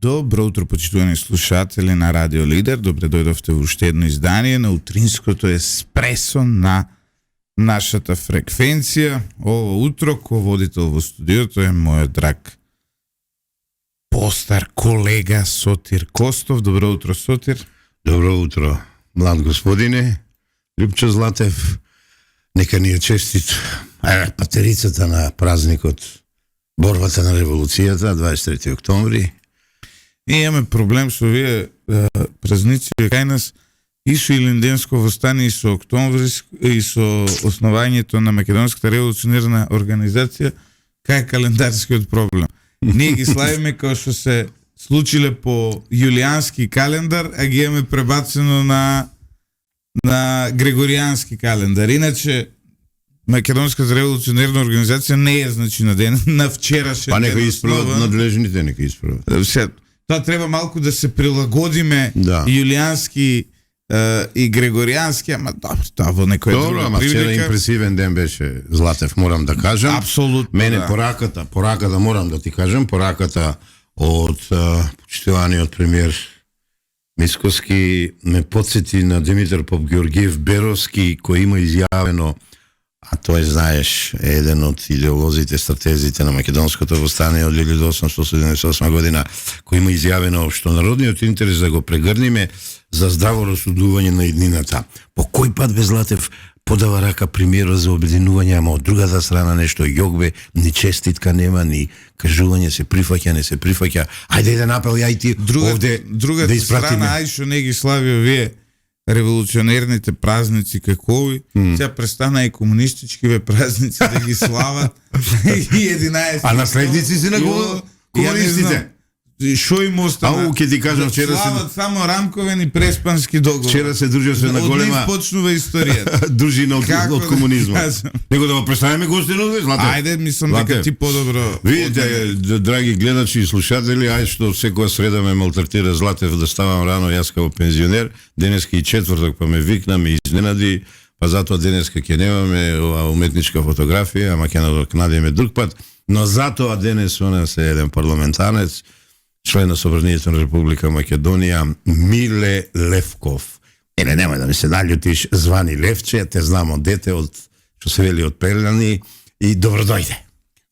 Добро утро, почитувани слушатели на Радио Лидер. Добре дојдовте во уште едно издание на утринското еспресо на нашата фреквенција. Ово утро, ко водител во студиото е мојот драг постар колега Сотир Костов. Добро утро, Сотир. Добро утро, млад господине. Любчо Златев, нека ни е честит патерицата на празникот, борбата на револуцијата, 23 октомври. И имаме проблем со овие празници кај нас и со Илинденско востание, и со октомври, и со основањето на Македонската револуционерна организација, кај календарскиот проблем. Ние ги славиме како што се случиле по јулијански календар, а ги имаме пребацено на Григоријански календар. Иначе Македонската револуционерна организација не е, значи, на ден, на вчерашен ден. Па нека исправат надлежните, нека исправат. Тоа треба малку да се прилагодиме, јулијански и Григоријански, ама добро, тоа во некоја друга прилика. Вчера импресивен ден беше, Златев, морам да кажам. Апсолутно. Мене пораката морам да ти кажам, пораката од почитуваниот премиер Мицкоски ме подсети на Димитар Попгеоргиев Беровски, кој има изјавено, а тој, знаеш, е еден од идеолозите, стратезите на Македонското востание од 1878 година, кој има изјавено што народниот интерес да го прегрниме за здраво расудување на еднината. По кој пат, бе, Златев, подава рака премиерот за обединување, ама од другата страна нешто јогбе, ни честитка нема, ни кажување, се прифаќа, не се прифаќа. Ајде да напел, ја и ти овде да испратиме. Страна, ај што не ги слави овие револуционерните празници какови, сега престана и комунистичкиве празници да ги слават. И 11. А наследници си на комунистите. Шо им остана? Ке ти кажам, вчера слават само рамковен и преспански договор. Вчера се дружеше на голема. Од нив почнува историјата. Дружина од комунизмот. Него да го представиме гостинот, Злате. Ајде, мислам дека ти подобро. Видите, драги гледачи и слушатели, ај што секоја среда ме малтретира Златев да ставам рано, јас како пензионер, денеска и четврток па ме викна, ме изненади, па затоа денеска ќе немаме ова уметничка фотографија, ама ќе надокнадиме друг пат, но затоа денес она се еден парламентарец, член на Собранието на Република Македонија, Миле Левков. Немој да ми се наљутиш, звани Левче, те знам од дете, што се вели од Пелјани, и добро дојде.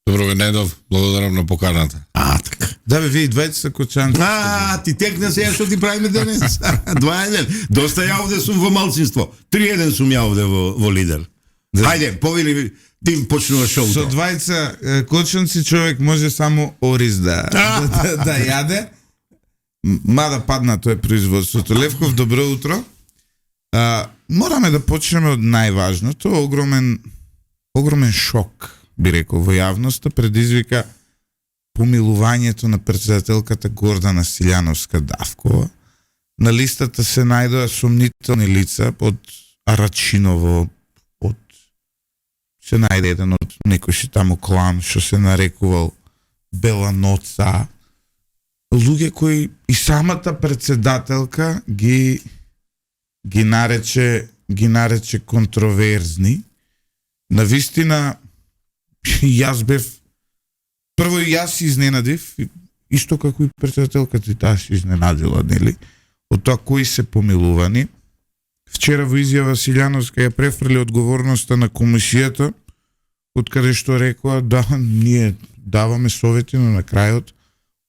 Добро ве најдов, благодарам на поканата. Така. Да бе, вие двајца се кочанци. Ти текна се, што ти правиме денес. 2-1. Доста ја овде сум во малцинство. 3-1 сум ја овде во Лидер. Хајде, повели ти почнуваш шоуто. Со двајца кочанци човек може само ориз да јаде. Мада падна тој производството. Левков, добро утро. Мораме да почнеме од најважното. Огромен шок, би рекол, во јавноста предизвика помилувањето на председателката Гордана Силјановска-Давкова. На листата се најдоа сомнителни лица од Арачиново, се најде еден од некој си таму клан што се нарекувал Беланоца. Луѓе кои и самата председателка ги нарече контроверзни. Навистина јас бев прво и јас се изненадив, исто како и председателката и таа се изненадила, нели? Од тоа кои се помилувани. Вчера во изјава Силјановска ја префрли одговорноста на комисијата, од каде што рекоа да ние даваме совети, но на крајот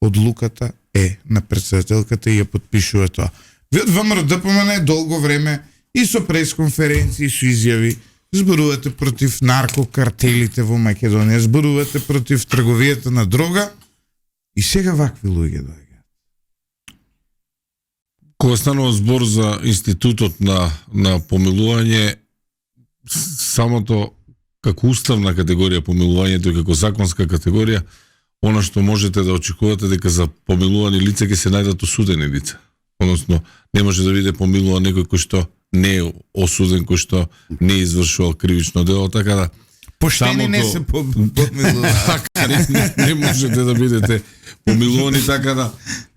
одлуката е на председателката и ја подпишува тоа. Ви од ВМРО ДПМН долго време и со пресконференции, со изјави зборувате против наркокартелите во Македонија, зборувате против трговијата на дрога и сега вакви луѓе доаѓаат. Кога станува збор за институтот на помилување, самото како уставна категорија помилувањето и како законска категорија, она што можете да очекувате дека за помилувани лица ќе се најдат осудени лица. Односно, не може да биде помилуван некој кој што не е осуден, кој што не е извршувал кривично дело, така да поштени не се помилуваат. Не можете да бидете помилувани, така да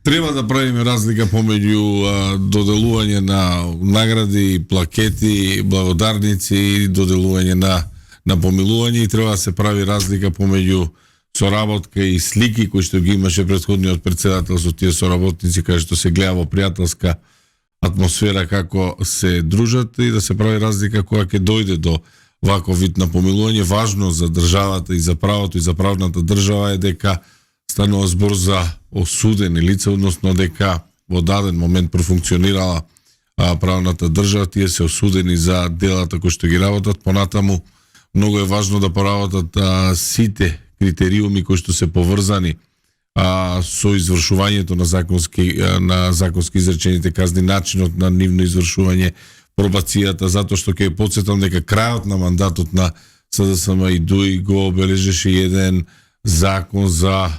треба да правиме разлика помеѓу доделување на награди, плакети, благодарници и доделување на помилување, и треба да се прави разлика помеѓу соработка и слики кои што ги имаше претходниот председател со тие соработници, каде што се гледа во пријателска атмосфера како се дружат и да се прави разлика кога ќе дојде до ваков вид на помилување. Важно за државата и за правото и за правната држава е дека станува збор за осудени лица, односно дека во даден момент профункционирала правната држава, тие се осудени за делата кои што ги работат. Понатаму многу е важно да поработат сите критериуми кои што се поврзани со извршувањето на законски изречените казни, начинот на нивно извршување, пробацијата, затоа што ќе потсетам дека крајот на мандатот на СДСМ и ДУИ го обележеше еден закон за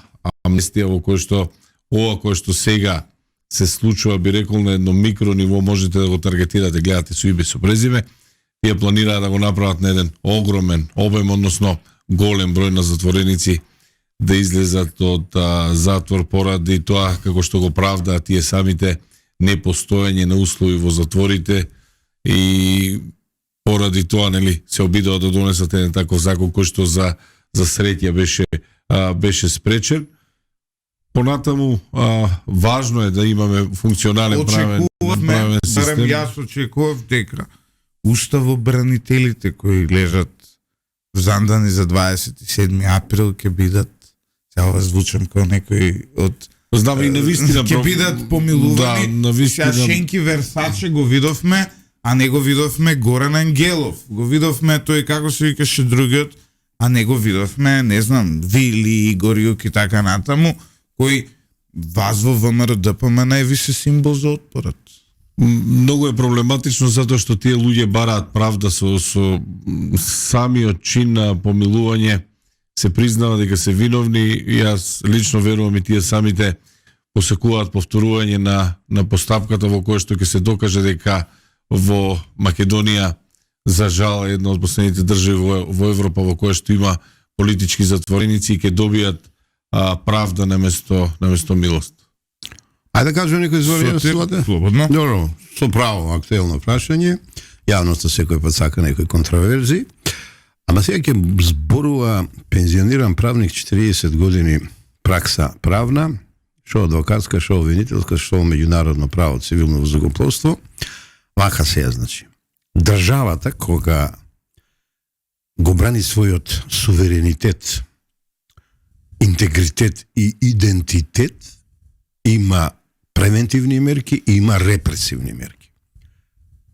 амнестија во кој што ова кој што сега се случува, би рекол, на едно микро ниво, можете да го таргетирате, гледате со име со презиме. Тие планираат да го направат на еден огромен обем, односно голем број на затвореници да излезат од затвор поради тоа како што го правдаат тие самите непостоење на услови во затворите и поради тоа се обидоа да донесат еден таков закон кој што за среќа беше спречен. Понатаму важно е да имаме функционален правен систем. Јас очекував дека уставобранителите кои лежат взандани за 27 април ќе бидат, сега звучам како некој од знам и навистина ќе бидат помилувани. навистина. Шенки Версаче го видовме, а не го видовме Горан Ангелов. Го видовме тој како се викаше другиот, а не го видовме, не знам, Вили, Игорјук и така натаму, кој вас во ВМРО ДПМН е више символ за отпорот. Многу е проблематично затоа што тие луѓе бараат правда со самиот чин на помилување, се признава дека се виновни. Јас лично верувам и тие самите посекуваат повторување на постапката во која што ќе се докаже дека во Македонија, за жал, една од последните држави во Европа во која што има политички затвореници и ќе добијат правда наместо милост. Ајде да кажем некој извори силата? Слободно. Добро, со право актуелно прашање. Јавноста секој пат сака некои контроверзи. Ама сега ќе зборува пензиониран правник 40 години пракса правна, шо адвокатска, шо обвинителска, шо меѓународно право, цивилно воздухопловство. Вака се значи. Државата кога го брани својот суверенитет, интегритет и идентитет, има превентивни мерки и има репресивни мерки.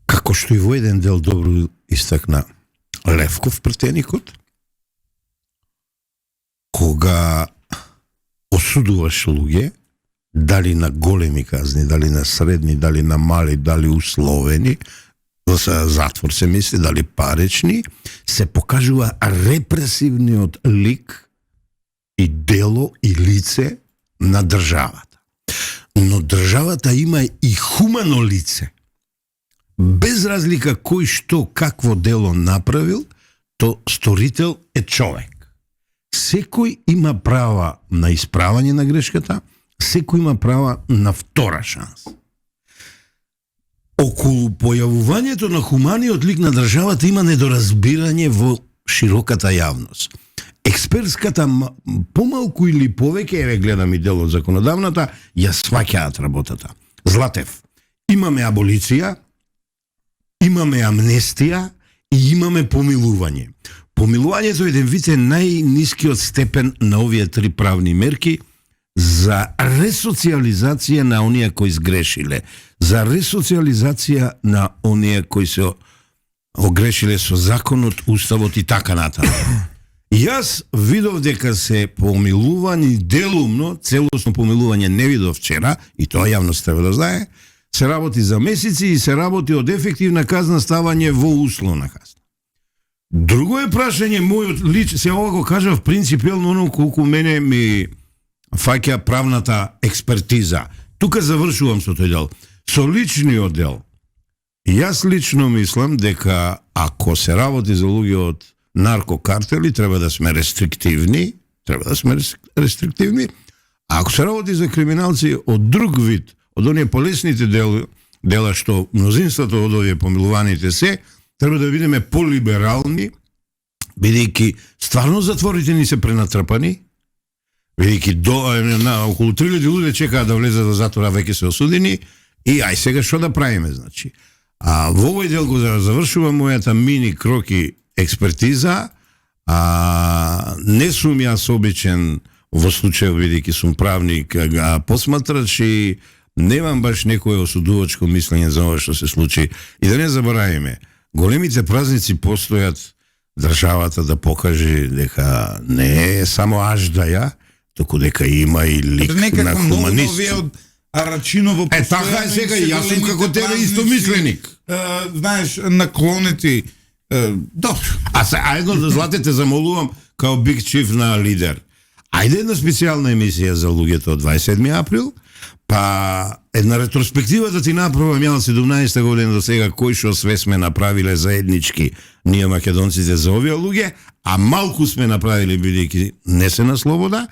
Како што и во еден дел добро истакна Левков претеникот, кога осудуваш луѓе, дали на големи казни, дали на средни, дали на мали, дали условени, за затвор се мисли, дали парични, се покажува репресивниот лик и дело и лице на државата. Но државата има и хумано лице. Без разлика кој што какво дело направил, то сторител е човек. Секој има права на исправање на грешката, секој има права на втора шанс. Околу појавувањето на хуманиот лик на државата има недоразбирање во широката јавност. Експертската помалку или повеќе, еве гледам и дел од законодавната, ја сваќаат работата. Златев, имаме аболиција, имаме амнестија и имаме помилување. Помилувањето еден вид е најнискиот степен на овие три правни мерки за ресоциализација на оние кои сгрешиле, за ресоциализација на оние кои се огрешиле со законот, уставот и така натаму. Јас видов дека се помилувани делумно, целосно помилување не видов вчера, и тоа јавност треба да знае, се работи за месеци и се работи од ефективна казна ставање во условна казна. Друго е прашање мојот лич, се ова го кажав принципиално оно колку мене ми фаќа правната експертиза. Тука завршувам со тој дел. Со личниот дел, јас лично мислам дека ако се работи за луѓе од наркокартели, треба да сме рестриктивни, а ако се работи за криминалци од друг вид, од оние полесните дела што мнозинството од овие помилуваните се, треба да бидеме полиберални, бидејќи стварно затворите ни се пренатрпани, Велики околу 3000 луѓе чекаат да влезат во затвора, веќе се осудени и ај сега што да правиме, значи. А во овој дел го завршувам мојата мини кроки експертиза. Не сум јас обичен во случај, бидејќи сум правник, посматрач и немам баш некое осудувачко мислење за ова што се случи. И да не заборавиме, големите празници постојат државата да покаже дека не е само аждаја, туку дека има и лик на хуманист. Од Арачиново постојано. Така е сега, јас сум како тебе истомисленик. Знаеш, наклонети. Добро. Едно да златите замолувам као биг чиф на лидер. Ајде една специјална емисија за луѓето од 27 април, па една ретроспектива да ти направам ја од 17 година до сега кој што све сме направиле заеднички ние македонците за овие луѓе, а малку сме направили бидејќи не се на слобода,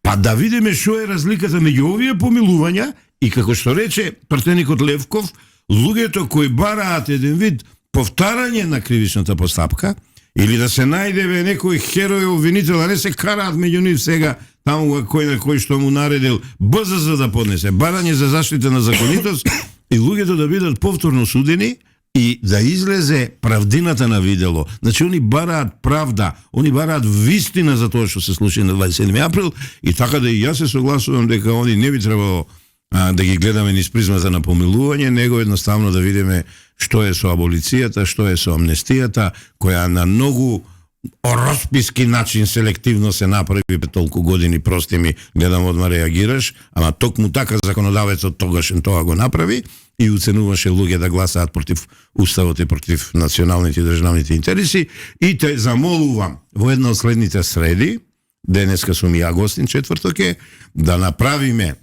па да видиме што е разликата меѓу овие помилувања и како што рече пратеникот Левков, луѓето кои бараат еден вид повтарање на кривичната постапка, или да се најде некој херој обвинител, а не се караат меѓу нив сега таму кој на кој што му наредил БЗЗ да поднесе барање за заштита на законитост и луѓето да бидат повторно судени и да излезе правдината на видело. Значи они бараат правда, они бараат вистина за тоа што се случи на 27 април и така да и јас се согласувам дека они не би требало да ги гледаме низ призмата на помилување, него едноставно да видиме што е со аболицијата, што е со амнестијата, која на многу росписки начин селективно се направи пред толку години, прости ми, гледам одма реагираш, ама токму така законодавецот тогашен тоа го направи и уценуваше луѓе да гласаат против уставот и против националните и државните интереси и те замолувам во една од следните среди, денеска сум ја гостин четврток е, да направиме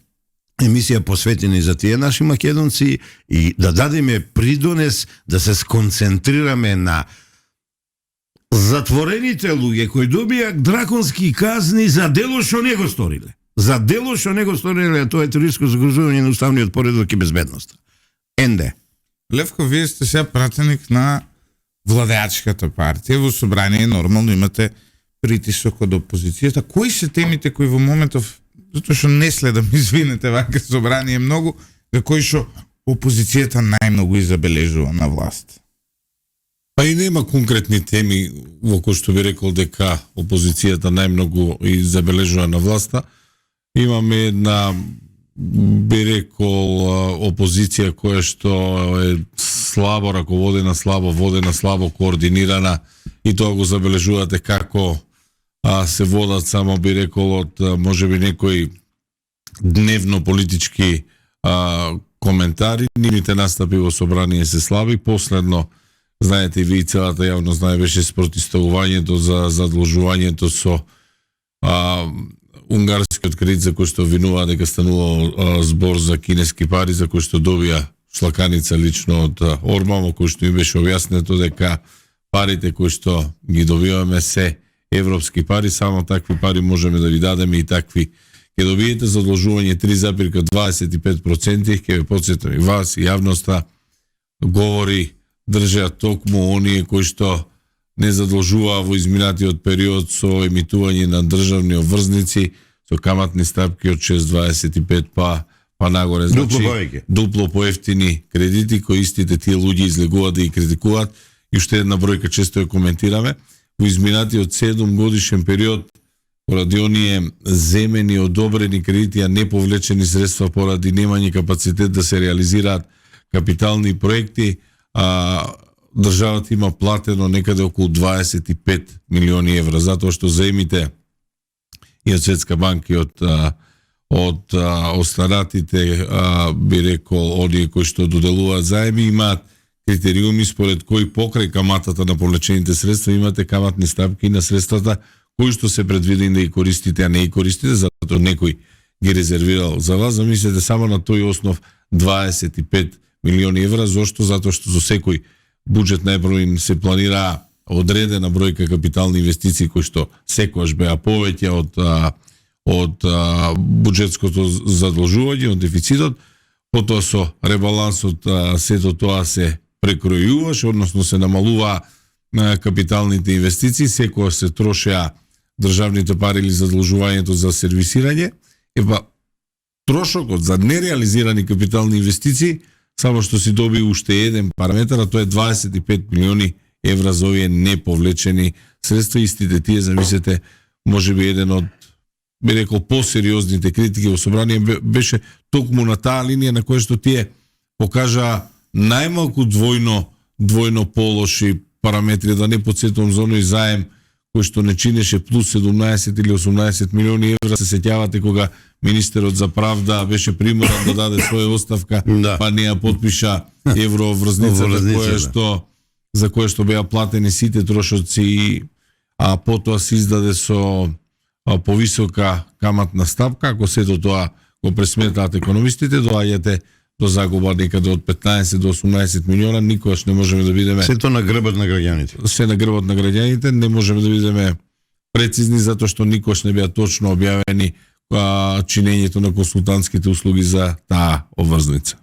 емисија посветени за тие наши македонци и да дадеме придонес да се сконцентрираме на затворените луѓе кои добија драконски казни за дело што не го сториле. За дело што не го сториле, тоа е терористско загрозување на уставниот поредок и безбедноста. Енде. Левко, вие сте сега пратеник на владеачката партија. Во собрание нормално имате притисок од опозицијата. Кои се темите кои во моментов, затоа што не следам, извинете, вака собрание многу, за кои што опозицијата најмногу изабележува на власт? Па и нема конкретни теми во кои што би рекол дека опозицијата најмногу изабележува на власта. Имаме една, би рекол, опозиција која што е слабо раководена, слабо водена, слабо координирана и тоа го забележувате како се водат само, би рекол, од можеби некои дневно политички коментари. Нивните настапи во собрание се слаби. Последно, знаете и ви, целата јавност знае, беше спротивставувањето за задолжувањето со унгарскиот кредит за кој што винува дека станува збор за кинески пари, за кој што добија шлаканица лично од Орбан, во кој што им беше објаснето дека парите кои што ги добиваме се европски пари, само такви пари можеме да ви дадеме и такви ќе добиете задолжување 3,25%, ќе ве потсетам и вас и јавноста, говори држат токму оние кои што не задолжуваа во изминатиот период со емитување на државни обврзници со каматни стапки од 6,25 па нагоре, значи дупло поевтини кредити кои истите тие луѓе излегуваат да ги критикуваат. И уште една бројка често ја коментираме. Во изминатиот 7 годишен период поради оние земени одобрени кредити, а не повлечени средства поради немање капацитет да се реализираат капитални проекти, државата има платено некаде околу 25 милиони евра, затоа што заемите и од Светска банка и од останатите, би рекол, оние кои што доделуваат заеми, имаат критериуми според кои покрај каматата на повлечените средства имате каматни стапки на средствата кои што се предвидени да ги користите, а не ги користите, затоа некој ги резервирал за вас. Замислете само на тој основ 25 милиони евра. Зошто? Затоа што за секој буџет најпрво се планира одредена бројка капитални инвестиции кои што секогаш беа повеќе од буџетското задолжување, од дефицитот. Потоа со ребалансот сето тоа се прекројуваше, односно се намалуваа капиталните инвестиции, секогаш се трошеа државните пари или задолжувањето за сервисирање, трошокот за нереализирани капитални инвестиции, само што си доби уште еден параметар, а тоа е 25 милиони евра за овие неповлечени средства. Истите тие, замислете, може би еден од, би рекол, посериозните критики во собрание беше токму на таа линија на која што тие покажа најмалку двојно полоши параметри, да не подсетувам за оној заем кој што не чинеше плюс 17 или 18 милиони евра. Се сеќавате кога министерот за правда беше приморан да даде своја оставка, па не ја потпиша евроврзницата за која што беа платени сите трошоци, а потоа се издаде со повисока каматна ставка. Ако сето тоа го пресметаат економистите, доаѓате до загуба некаде од 15 до 18 милиона. Никогаш не можеме да бидеме... Сето на грбот на граѓаните. Се на грбот на граѓаните, не можеме да бидеме прецизни, затоа што никогаш не беа точно објавени чинењето на консултантските услуги за таа обврзница.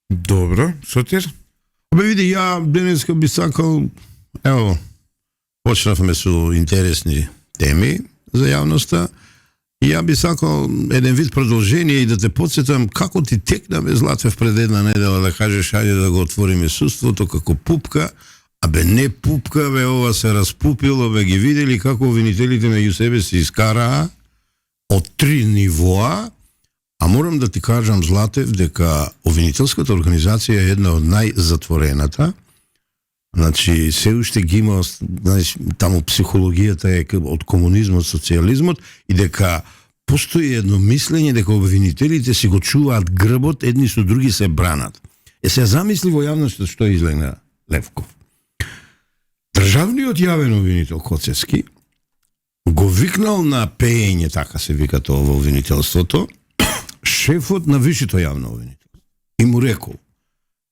Добро, Сотир? Види, ја денеска би сакал, почнавме со интересни теми за јавноста. Ја би сакал еден вид продолжение и да те подсетам како ти текнаме, Златев, пред една недела да кажеш ајде да го отвориме суството како пупка, не пупка, ова се распупило, ги видели како обвинителите меѓу себе се искараа од 3 нивоа, а морам да ти кажам, Златев, дека обвинителската организација е една од најзатворената. Значи, се уште ги има, таму психологијата е од комунизмот, социјализмот, и дека постои едно мислење дека обвинителите си го чуваат грбот, едни со други се бранат. Се замисли во јавноста што излегна Левков. Државниот јавен обвинител Коцевски го викнал на пеење, така се вика тоа во обвинителството, шефот на висшето јавно обвинител. И му рекол: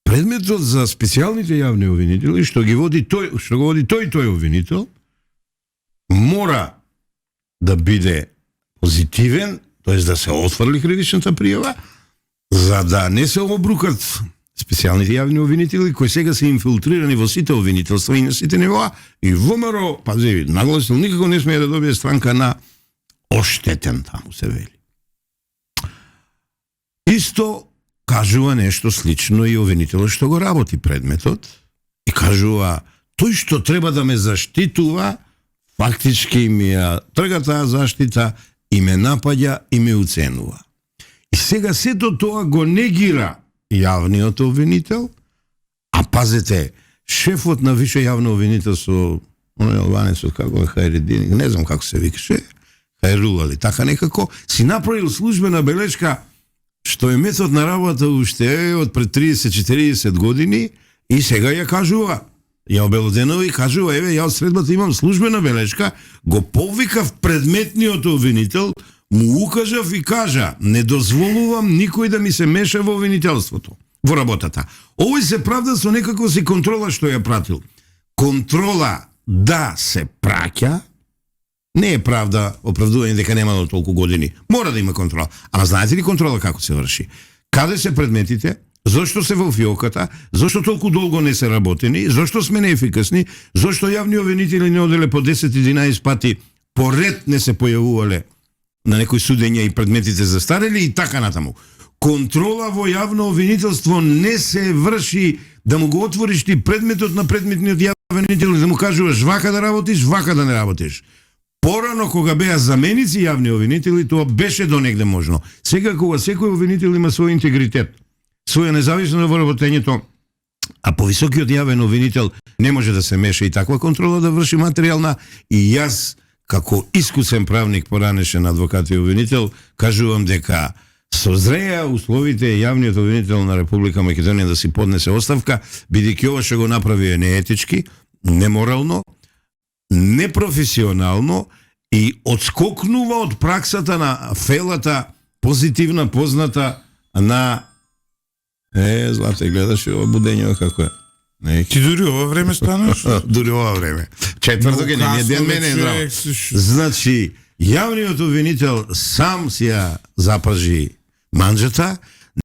предметот за специјалните јавни обвинители што го води тој обвинител мора да биде позитивен, т.е. да се отфрли кривичната пријава, за да не се обрукат специјалните јавни обвинители кои сега се инфилтрирани во сите обвинителства и на сите нивоа, и ВМРО, пази, нагласил, никако не смее да добие странка на оштетен, таму се вели. Исто кажува нешто слично и обвинителот што го работи предметот, и кажува: тој што треба да ме заштитува, фактички ми ја трга таа заштита и ме напаѓа и ме уценува. И сега сето тоа го негира јавниот обвинител, а пазете, шефот на висше јавно обвинителство, албанецот, како е Хајредин, не знам како се викаше, Хајрула ли, така некако, си направил службена белешка што е метод на работа уште од пред 30-40 години, и сега ја кажува, ја обелоденува и кажува: еве, ја од средбата имам службена белешка, го повикав предметниот обвинител, му укажав и кажа: не дозволувам никој да ми се меша во обвинителството, во работата. Овој се правда со некако си контрола што ја пратил. Контрола да се праќа, не е правда оправдување дека немало толку години. Мора да има контрола. Ама знаете ли контрола како се врши? Каде се предметите? Зошто се во фиоката? Зошто толку долго не се работени? Зошто сме неефикасни? Зошто јавни обвинители не оделе по 10-11 пати поред не се појавувале на некои судења и предметите застарели и така натаму. Контрола во јавно обвинителство не се врши да му го отвориш ти предметот на предметниот јавен обвинител, да му кажуваш вака да работиш, вака да не работиш. Порано, кога беа заменици јавни обвинители, тоа беше до негде можно. Сега, кога секој обвинител има свој интегритет, своја независност во работењето, а повисокиот јавен обвинител не може да се меша и таква контрола да врши материјална, и јас, како искусен правник, поранешен адвокат и обвинител, кажувам дека созреа условите јавниот обвинител на Република Македонија да си поднесе оставка, бидејќи ова што го направи е неетички, неморално, непрофесионално и одскокнува од праксата на фелата позитивна, позната на Злате, гледаш ова будење како е. Ти дури ова време станаш? Дури ова време. Четврток е, не ден мене е здраво. Значи, јавниот обвинител сам си ја запажи манџата,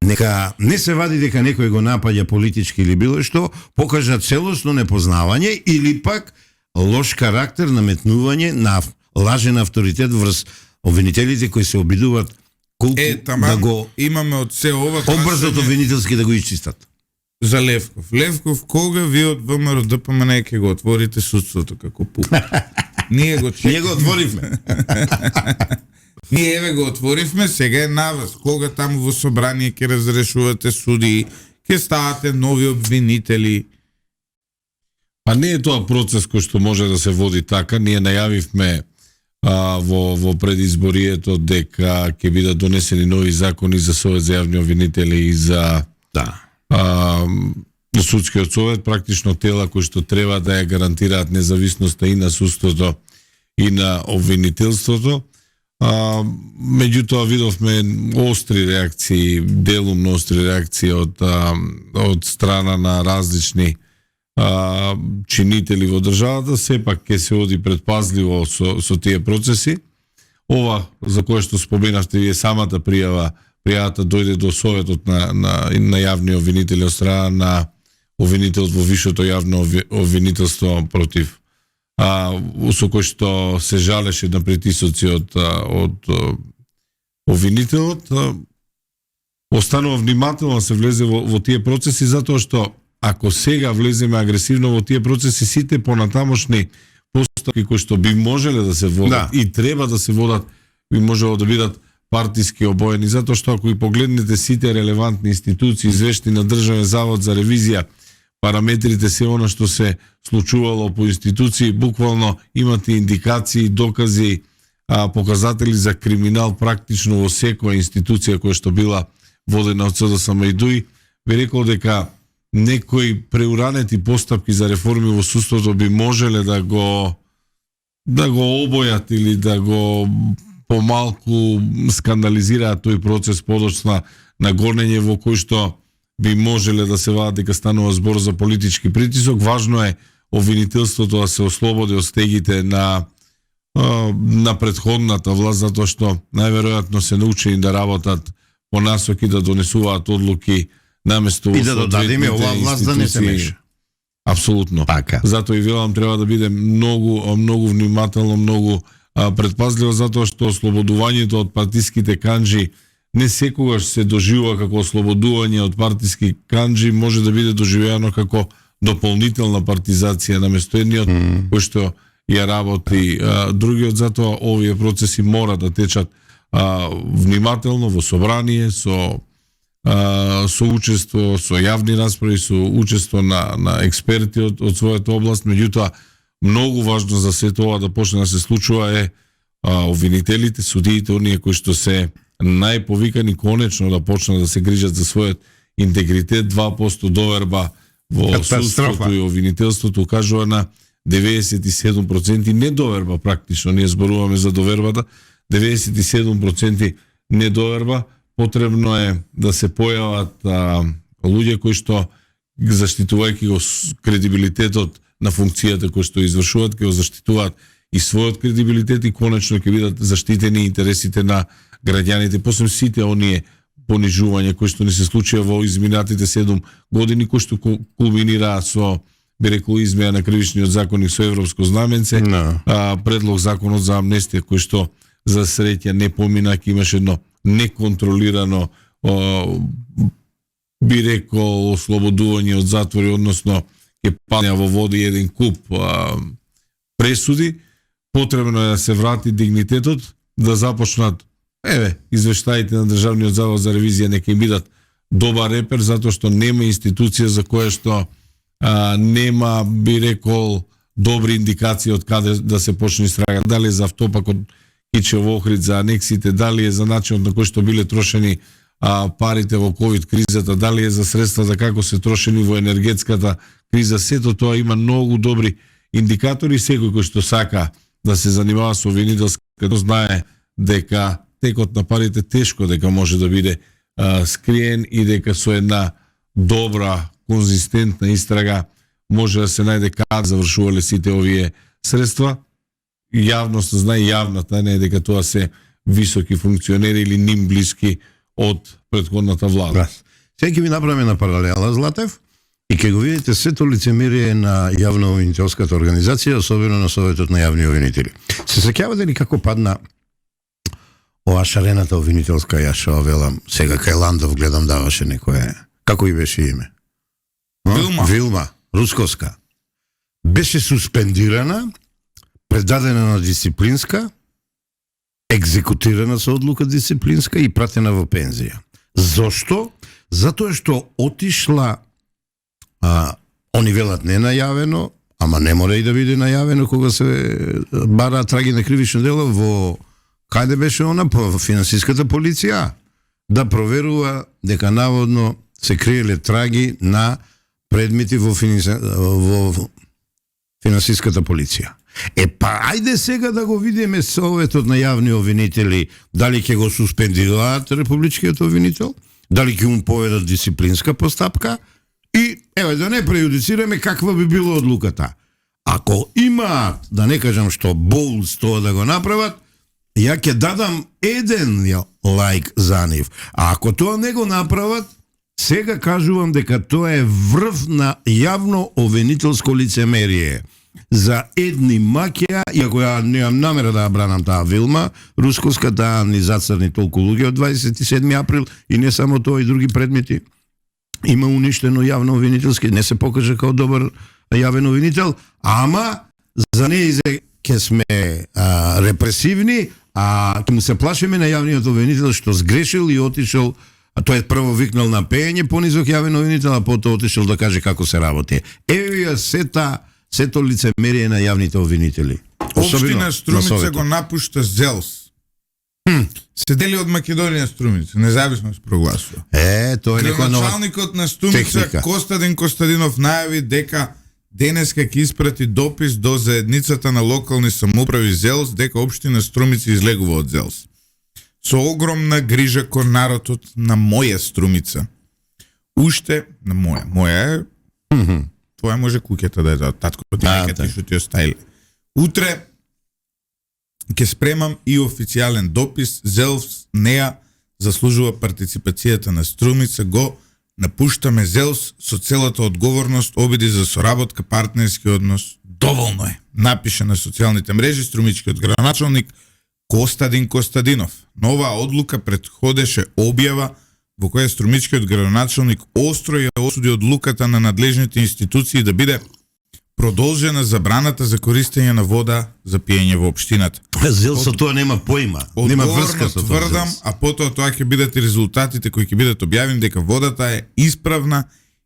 нека не се вади дека некој го напаѓа политички или било што, покажа целосно непознавање, или пак лош карактер, наметнување на лажен авторитет врз обвинителите кои се обидуваат колку да го имаме од се ова обрзот обвинителски да го исчистат. За Левков. Левков, кога вие од ВМРО ДПМН ќе го отворите судството како пуп? Ние го отворивме. Ние еве го отворивме, сега е на вас. Кога таму во собрание ќе разрешувате судии, ќе ставате нови обвинители. А не е тоа процес кој што може да се води така. Ние најавивме во предизборието дека ќе бидат донесени нови закони за Совет за јавни обвинители и за судскиот совет, практично тела кои што треба да ја гарантираат независноста и на судството и на обвинителството. Меѓутоа видовме остри реакции, делумно остри реакции од страна на различни чинители во државата. Сепак ќе се оди предпазливо со тие процеси. Ова за кое што споменавте вие, самата пријавата дојде до Советот на јавни обвинители од страна на обвинителот во Висшето јавно обвинителство против со кој што се жалеше на притисоци од обвинителот. Останува внимателно се влезе во тие процеси, затоа што ако сега влеземе агресивно во тие процеси, сите понатамошни постапки кои што би можеле да се водат и треба да се водат, би можело да бидат партиски обоени, затоа што ако и погледнете сите релевантни институции, извешти на Државен завод за ревизија, параметрите се она што се случувало по институции, буквално имате индикации, докази, показатели за криминал практично во секоја институција која што била водена од СДСМ и ДУИ. Би рекол дека некои преуранети постапки за реформи во судството би можеле да го обојат или да го помалку скандализираат тој процес подоцна на гонење во кој што би можеле да се вадат дека станува збор за политички притисок. Важно е обвинителството да се ослободи од стегите на претходната власт, затоа што најверојатно се научени да работат по насоки, да донесуваат одлуки наместо и да додадеме оваа власт да не се меша. Апсолутно. Така. Затоа и велам треба да биде многу внимателно, многу предпазливо, затоа што ослободувањето од партиските канџи не секогаш се доживува како ослободување од партиски канџи, може да биде доживеано како дополнителна партизација наместо едниот кој што ја работи другиот. Затоа овие процеси мора да течат внимателно во собрание, со учество, со јавни расправи, со учество на експерти од својата област. Меѓутоа, многу важно за сето тоа да почне да се случува е обвинителите, судиите, оние кои што се најповикани конечно да почнат да се грижат за својот интегритет. 2% доверба во судството и обвинителството укажува на 97% недоверба практично. Ние зборуваме за довербата. 97% недоверба. Потребно е да се појават луѓе кои што, заштитувајќи го кредибилитетот на функцијата кој што извршуваат, ќе го заштитуваат и својот кредибилитет и конечно ќе бидат заштитени интересите на граѓаните, после сите оние понижувања кои што ни се случија во изминатите 7 години, кои што кулминираа со, би рекол, измена на кривичниот законник со европско знаменце, предлог законот за амнестија кој што за среќа не помина, ќе имаше едно неконтролирано би рекол ослободување од затвори, односно ќе падне во води еден куп пресуди. Потребно е да се врати дигнитетот, да започнат извештаите на Државниот завод за ревизија нека им бидат добар репер, затоа што нема институција за која што нема, би рекол, добри индикации од каде да се почне истрага. Дали е за автопакот Кичев Охрид, за анексите, дали е за начинот на кој што биле трошени парите во ковид кризата, дали е за средствата како се трошени во енергетската криза. Сето тоа има многу добри индикатори. Секој кој што сака да се занимава со обвинителското знае дека текот на парите тешко дека може да биде скриен и дека со една добра, конзистентна истрага може да се најде каде завршувале сите овие средства. Јавноста знае, јавната не е дека тоа се високи функционери или ним блиски од претходната влада. Сега ќе ви направиме на паралела, Златев. и ќе го видите сето лицемерие на јавно-обвинителската организација, особено на Советот на јавни обвинители. Се сеќавате ли како падна ова шарената обвинителска, ја шо велам, сега кај Ландов гледам даваше некое, како и беше име? Вилма, русковска. Беше суспендирана, предадена на дисциплинска, екзекутирана со одлука дисциплинска и пратена во пензија. Зошто? Затоа што отишла, они велат не најавено, ама не мора и да биде најавено кога се бара траги на кривично дело во каде беше она по финансиската полиција да проверува дека наводно се криеле траги на предмети во финансиската полиција. Ајде сега да го видиме Советот на јавни обвинители, дали ќе го суспендираат републичкиот обвинител, дали ќе му поведат дисциплинска постапка и, да не преюдицираме каква би било одлуката. Ако имаат, да не кажам што болс тоа да го направат, ја ќе дадам еден лайк за нив. А ако тоа не го направат, сега кажувам дека тоа е врв на јавно обвинителско лицемерие. За едни маќја, иако ја немам намера да ја бранам таа Вилма, русковската ни зацрни толку луѓе од 27 април и не само тоа и други предмети. Има уништено јавно обвинителски, не се покажа као добар јавен обвинител, ама за неизе ќе сме репресивни, а ќе му се плашиме на јавниот обвинител што сгрешил и отишел, а тој прво викнал на пеење понизок јавен обвинител, а потоа отишел да каже како се работи. Еве сето лицемерие на јавните обвинители. Општина Струмица го напушта ЗЕЛС. Се дели од Македонија Струмица, независност прогласува. Тоа е некоја нова началникот на Струмица техника. Костадин Костадинов најави дека денеска ќе испрати допис до заедницата на локални самоуправи ЗЕЛС дека општина Струмица излегува од ЗЕЛС. Со огромна грижа кон народот на моја Струмица. Уште на моја е твоја може куќата да е татко ти мајка ти што ти оставили. Утре ќе спремам и официјален допис. ЗЕЛС неа заслужува партиципацијата на Струмица, го напуштаме ЗЕЛС со целата одговорност, обиди за соработка, партнерски однос. Доволно е, напише на социјалните мрежи струмичкиот градоначалник Костадин Костадинов. Нова одлука претходеше објава во која струмичкиот градоначалник остро ја осуди одлуката на надлежните институции да биде продолжена забраната за користење на вода за пиење во општината. ЗЕЛС тоа нема поима, нема врска со тоа. Тврдам, а потоа тоа ќе бидат и резултатите кои ќе бидат објавени дека водата е исправна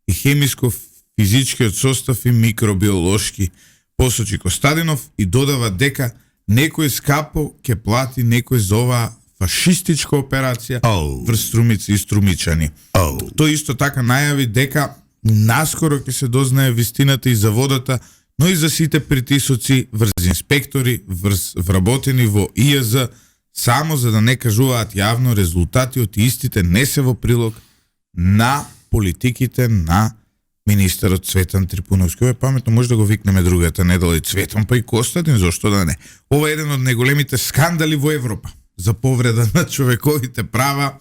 и хемиско физичкиот состав и микробиолошки, посочи Костадинов и додава дека некој скапо ќе плати некој за оваа фашистичка операција врз Струмици и струмичани. Тој исто така најави дека наскоро ќе се дознае вистината и за водата, но и за сите притисоци врз инспектори, врз вработени во ИАЗ, само за да не кажуваат јавно резултати од истите не се во прилог на политиките на министерот Цветан Трипуновски. Ова е паметно, може да го викнеме другата недела и Цветан, па и Костадин, зошто да не. Ова е еден од најголемите скандали во Европа за повреда на човековите права,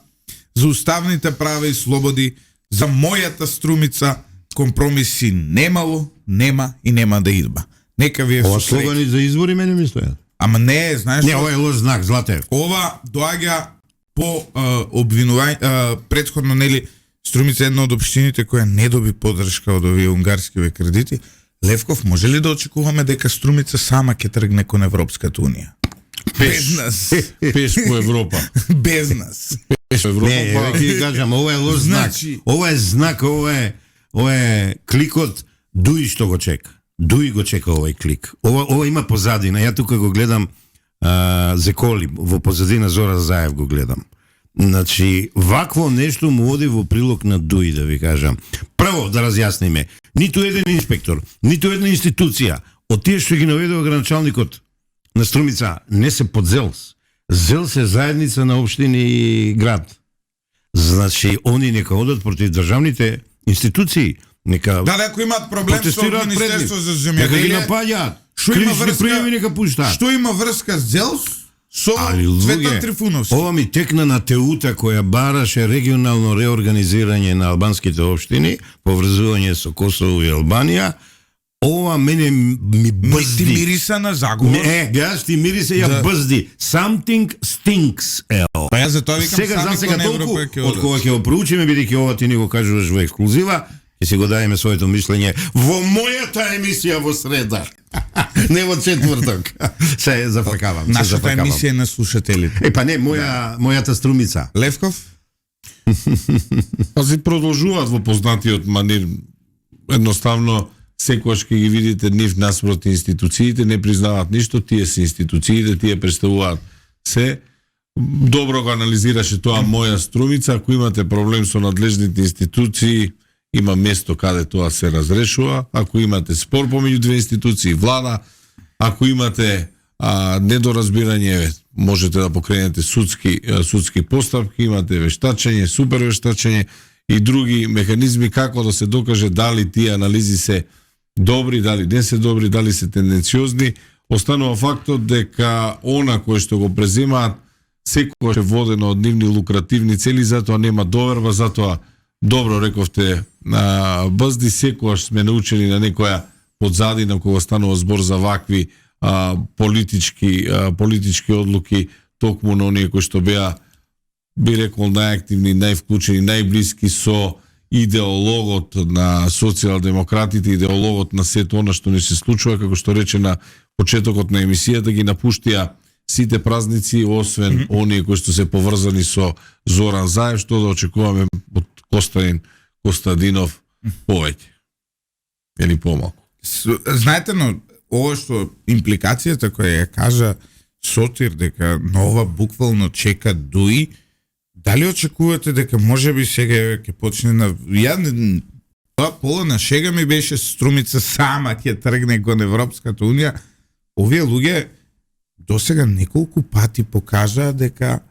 за уставните права и слободи. За мојата Струмица компромиси немало, нема и нема да идба. Нека ви е ова слогани за избори мене мислеат. Ама не, знаеш... Не, ова е лош знак, Злате. Ова доаѓа по обвинување, претходно, нели, Струмица е една од општините која не доби поддршка од овие унгарскиве кредити. Левков, може ли да очекуваме дека Струмица сама ќе тргне кон Европската унија? Без нас. Пеш по Европа. Без нас. Пеш по Европа. Не, ќе ви кажам, ова е лош знак. Ова е знак, ова е кликот Дуи што го чека. Дуи го чека овој клик. Ова има позадина. Ја тука го гледам Зеколи, во позадина Зора Заев го гледам. Значи, вакво нешто му оди во прилог на Дуи, да ви кажам. Прво, да разјасниме, ниту еден инспектор, ниту една институција, од тие што ги наведува градоначалникот на Струмица, не се под ЗЕЛС. ЗЕЛС е заедница на општини и град. Значи, они нека одат против државните институции, нека ако имаат проблем со Министерство за земјоделие, нека ги напаѓаат. Кривични пријави нека пуштаат. Што има врска с ЗЕЛС со Али Цветан луѓе, Трифуновски. ова ми текна на теута која бараше регионално реорганизирање на албанските општини, поврзување со Косово и Албанија. Ова мене ми Ти бзди. мириса на заговор. Гледаш, ти мирисе ја бзди. Something stinks, ел. Па ја за тоа викам Сега, за сами сега кон толку, Европа ќе од одат. кога ќе го проучиме, бидејќи ова ти ни го кажуваш во ексклузива, ќе си го даеме своето мислење во мојата емисија во среда. Не во четврток. Се зафркавам. Нашата емисија е на слушателите. Па не, мојата струмица. Левков? Пази, продолжуваат во познатиот манир. Едноставно, секогаш ќе ги видите нив наспроти институциите, не признаваат ништо, тие се институциите, тие представуваат се. Добро го анализираше тоа моја струмица, ако имате проблем со надлежните институции, има место каде тоа се разрешува, ако имате спор помеѓу две институции, влада, ако имате недоразбирање, можете да покренете судски постапки, имате вештачење, супер вештачење и други механизми како да се докаже дали тие анализи се добри, дали не се добри, дали се тенденциозни. Останува фактот дека она кој што го преземаат секогаш е водено од нивни лукративни цели, затоа нема доверба, затоа добро рековте, бзди секогаш сме научени на некоја подзадина кога станува збор за вакви политички одлуки, токму на оние кои што беа, би рекол, најактивни, највклучени, најблиски со идеологот на социјалдемократите, идеологот на сето она што не се случува, како што рече на почетокот на емисијата, ги напуштија сите празници, освен оние кои што се поврзани со Зоран Заев, што да очекуваме од Костадин Костадинов повеќе. Или помалку. Знаете, но ова што импликацијата која ја кажа Сотир дека нова буквално чека Дуи, дали очекувате дека можеби сега ќе почне на тоа пола на шега ми беше струмица сама ќе тргне кон Европската унија. Овие луѓе досега неколку пати покажаа дека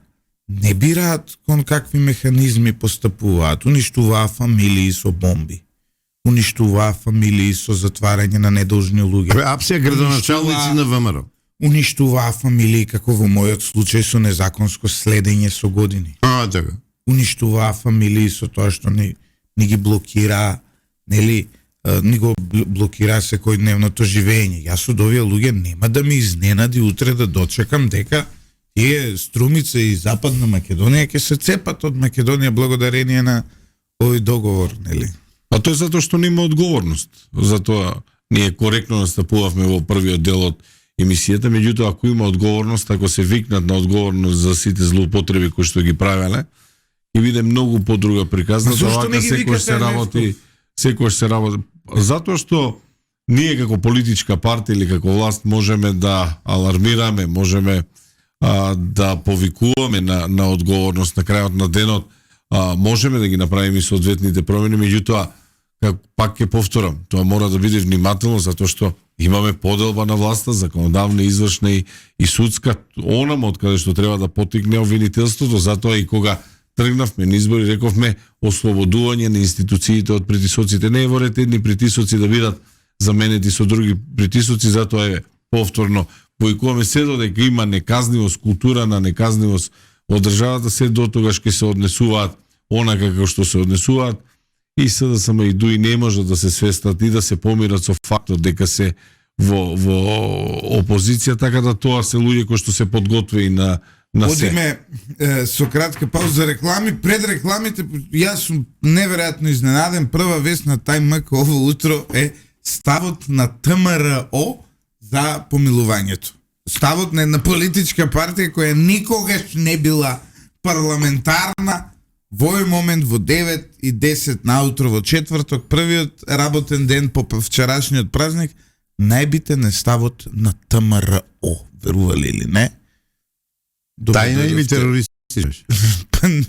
не бираат кон какви механизми постапуваат, уништуваа фамилии со бомби, уништуваа фамилии со затварање на недолжни луѓе. Апсија градоначалници на ВМРО. Уништуваа фамилии, како во мојот случај со незаконско следење со години. Така. Уништуваа фамилии со тоа што ни ги блокираа, нели, ни го блокираа секојдневното живење. Јас од овие луѓе нема да ми изненади утре да дочекам дека тие Струмица и Западна Македонија ќе се цепат од Македонија благодарение на овој договор, нели? А тоа е затоа што нема одговорност. Затоа ние коректно настапувавме во првиот дел од емисијата, меѓутоа ако има одговорност, ако се викнат на одговорност за сите злоупотреби кои што ги правеле, ќе биде многу подруга приказна, зашто не ги секојаш се работи, секојаш се работи. Затоа што ние како политичка партија или како власт можеме да алармираме, можеме да повикуваме на одговорност на крајот на денот, можеме да ги направиме и соодветните промени, меѓутоа пак ќе повторам, тоа мора да биде внимателно, затоа што имаме поделба на власта, законодавна, извршна и судска, онам од каде што треба да потикне обвинителството, затоа и кога тргнавме на избори, рековме ослободување на институциите од притисоците. Не е ворете едни притисоци да бидат заменети со други притисоци, затоа е повторно повикуваме се додека има неказнивост, култура на неказнивост во државата, се до тогаш ќе се однесуваат онака како што се однесуваат, и СДСМ и ДУИ не можат да се свестат и да се помират со фактот дека се во опозиција, така да тоа се луѓе кои што се подготвени на се. Одиме со кратка пауза за реклами. Пред рекламите, јас сум неверојатно изненаден. Прва вест на Тајмк ово утро е ставот на ТМРО за помилувањето. Ставот на една политичка партија која никогаш не била парламентарна, во овој момент во 9:10 наутро во четврток, првиот работен ден по вчерашниот празник, најбитен е ставот на ТМРО. Верували или не? Тајна или терористи?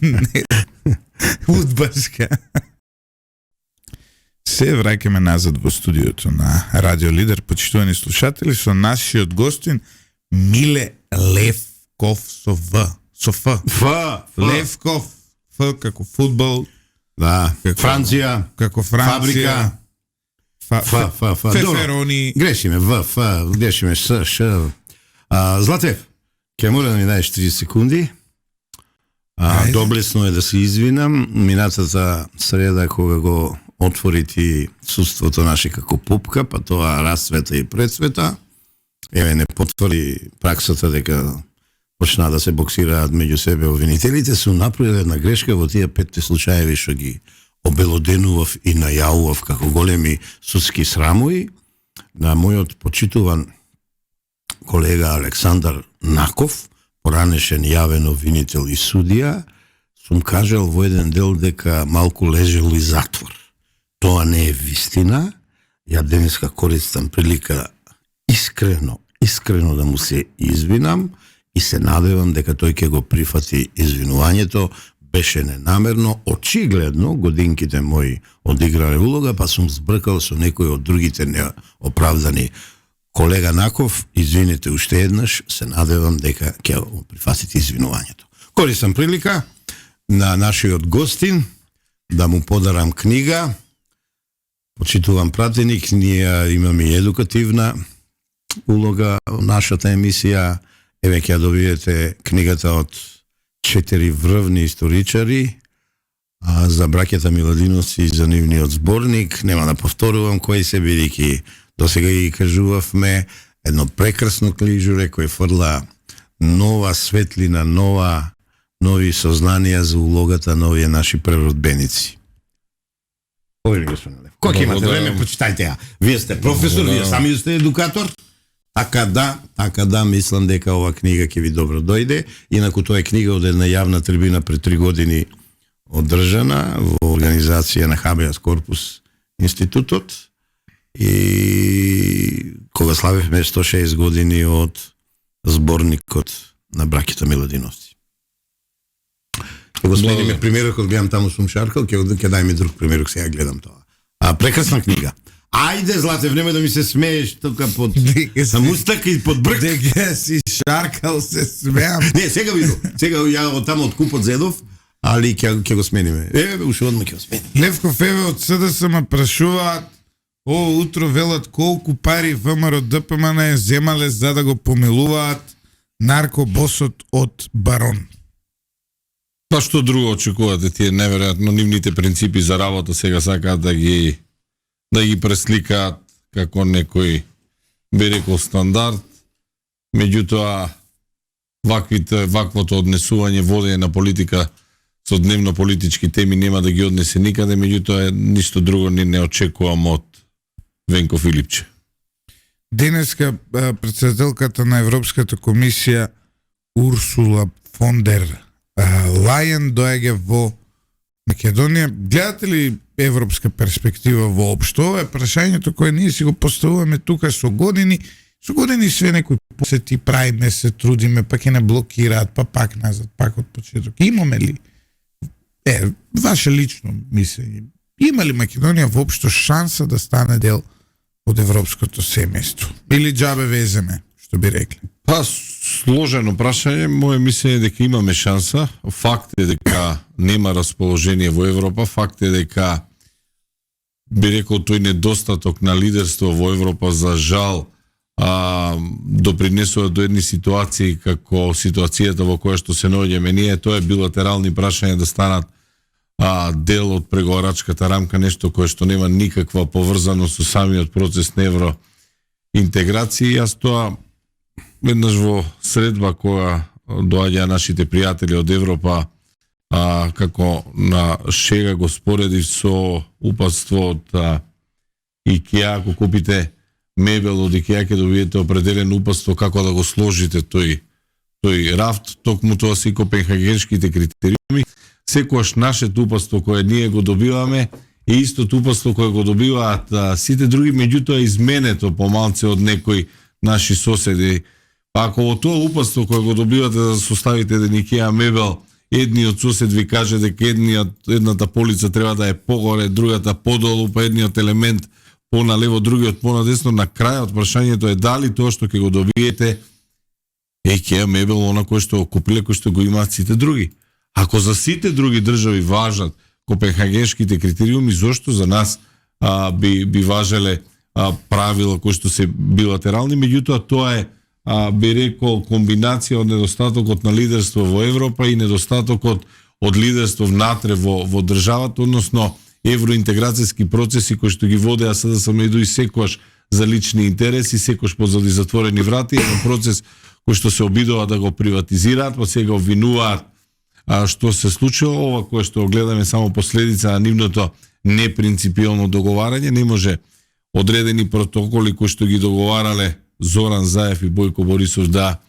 Не. Удбашка. Се враќаме назад во студиото на Радио Лидер, почитувани слушатели, со нашиот гостин Миле Левков со В. Со Ф. Левков. Ф како фудбал. Да. Франција. Како Франција. Ф. Феферони. Грешиме В, грешиме С, Ш. Златев, Ке мора да ми даеш 30 секунди. Доблесно е да се извинам. Минатата среда кога го отвори ти судството наше како пупка, па тоа расцвета и прецвета, еве не потврди праксата дека почна да се боксираат меѓу себе обвинителите, сум направил една грешка во тие 5 случаеви што ги обелоденував и најавував како големи судски срамои. На мојот почитуван колега Александар Наков, поранешен јавен обвинител и судија, сум кажал во еден дел дека малку лежел и затвор. Тоа не е вистина. Ја денеска користам прилика искрено да му се извинам и се надевам дека тој ќе го прифати извинувањето. Беше ненамерно, очигледно годинките мои одиграле улога, па сум збркал со некои од другите неоправдани. Колега Наков, извините уште еднаш, се надевам дека ќе го прифатите извинувањето. Користам прилика на нашиот гостин да му подарам книга. Почитувам пратеник, ние имаме и едукативна улога во нашата емисија. Еве ќе добиете книгата од 4 врвни историчари за браќата Миладиновци и за нивниот зборник. Нема да повторувам кои се, бидејќи досега ги кажувавме, едно прекрасно книжуре кој фрла нова светлина, нови сознанија за улогата на овие наши преродбеници. Овие господин Лев. Кога имате време, почитајте ја. Вие сте професор, вие сами сте едукатор. Така да, мислам дека ова книга ќе ви добро дојде. Инаку тоа е книга од една јавна трибина пред 3 години одржана во организација на Habeas Corpus институтот и кога славевме 106 години од зборникот на браќата Миладиновци. Ќе го смениме примерот, кога гледам таму сум шаркал, ќе дајме друг примерок, сега гледам тоа. Прекрасна книга. Ајде, Злате, време да ми се смееш тука под самустак и под брк. Дека си шаркал, се смеам. Не, сега видо. Сега ја од таму од купот зедов, али ќе го смениме. Еве, уште одма ќе го смениме. Левков, еве од СДС ме прашуваат, утро велат колку пари ВМРО ДПМН е земале за да го помилуваат наркобосот од Барон. Па што друго очекувате? Тие неверојатно нивните принципи за работа сега сакаат да ги пресликаат како некој би рекол стандард. Меѓутоа ваквото однесување водење на политика со дневно политички теми нема да ги однесе никаде, меѓутоа ништо друго не очекувам од Венко Филипче. Денеска председателката на Европската комисија Урсула фон дер Лајен доаѓа во Македонија. Гледате ли европска перспектива воопшто? Ова е прашањето кое ние си го поставуваме тука со години све некои посети правиме, се трудиме, па ќе не блокираат, па пак назад, пак од почеток. Имаме ли? Ваше лично мислење. Има ли Македонија воопшто шанса да стане дел од европското семејство? Или џабе веземе, што би рекли? Па, сложено прашање, моје мислење е дека имаме шанса. Факт е дека нема расположение во Европа, факт е дека би рекол тој недостаток на лидерство во Европа за жал допринесува до едни ситуации како ситуацијата во која што се наоѓаме ние. Тоа е билатерални прашања да станат дел од преговарачката рамка, нешто кое што нема никаква поврзаност со самиот процес на евроинтеграција. Јас тоа веднаш во средба која доаѓа нашите пријатели од Европа, како на шега го споредив со упатство од IKEA. Ако купите мебел од IKEA ќе добиете определено упатство како да го сложите тој рафт. Токму тоа се копенхагенските критериуми. Секојаш нашето упатство кое ние го добиваме е истото упатство кое го добиваат сите други, меѓутоа изменето помалце од некои наши соседи. Па ако во тоа упатство кое го добивате да составите еден IKEA мебел, едниот сосед ви каже дека едната полица треба да е погоре, другата подолу, па едниот елемент поналево, другиот понадесно, на крајот прашањето е дали тоа што ќе го добиете IKEA мебел она кој што го купиле, кој што го имаат сите други. Ако за сите други држави важат копенхагенските критериуми, зошто за нас би важеле правила кои што се билатерални? Меѓутоа тоа е би рекол комбинација од недостатокот на лидерство во Европа и недостатокот од лидерство внатре во државата, односно евроинтеграцијски процеси кои што ги водеа СДСМ и секојаш за лични интереси, секојаш позади затворени врати, еден процес кој што се обидува да го приватизираат, па сега обвинуваат што се случило. Ова кое што гледаме само последица на нивното непринципиелно договарање. Не може одредени протоколи кои што ги договарале Зоран Заев и Бојко Борисов да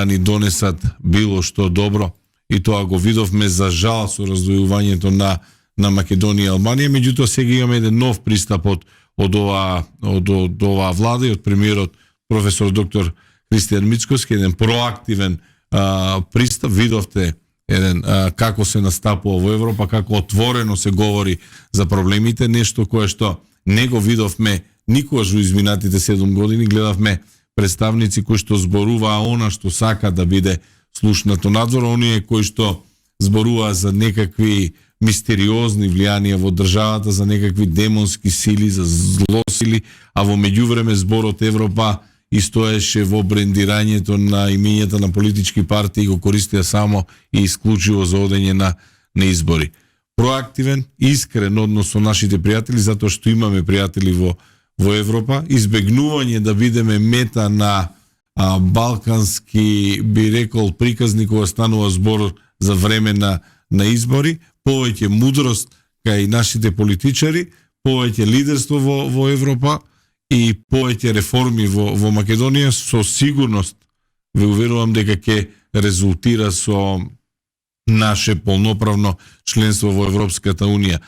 ни донесат било што добро, и тоа го видовме за жал со раздвојувањето на Македонија и Албанија. Меѓутоа сега имаме еден нов пристап од оваа влада и од премиерот професор доктор Христијан Мицкоски, еден проактивен пристап. Видовте еден како се настапува во Европа, како отворено се говори за проблемите, нешто кое што не го видовме никогаш во изминатите 7 години. Гледавме представници кои што зборуваа она што сака да биде слушнато надвор, оние кои што зборуваа за некакви мистериозни влијанија во државата, за некакви демонски сили, за злосили, а во меѓувреме зборот Европа и стоеше во брендирањето на имењата на политички партии и го користеа само и исклучиво за одење на избори. Проактивен, искрен однос со нашите пријатели, затоа што имаме пријатели во Европа, избегнување да бидеме мета на балкански, би рекол, приказни кога станува збор за време на избори, повеќе мудрост кај нашите политичари, повеќе лидерство во Европа и повеќе реформи во Македонија. Со сигурност ве уверувам дека ќе резултира со наше полноправно членство во Европската Унија.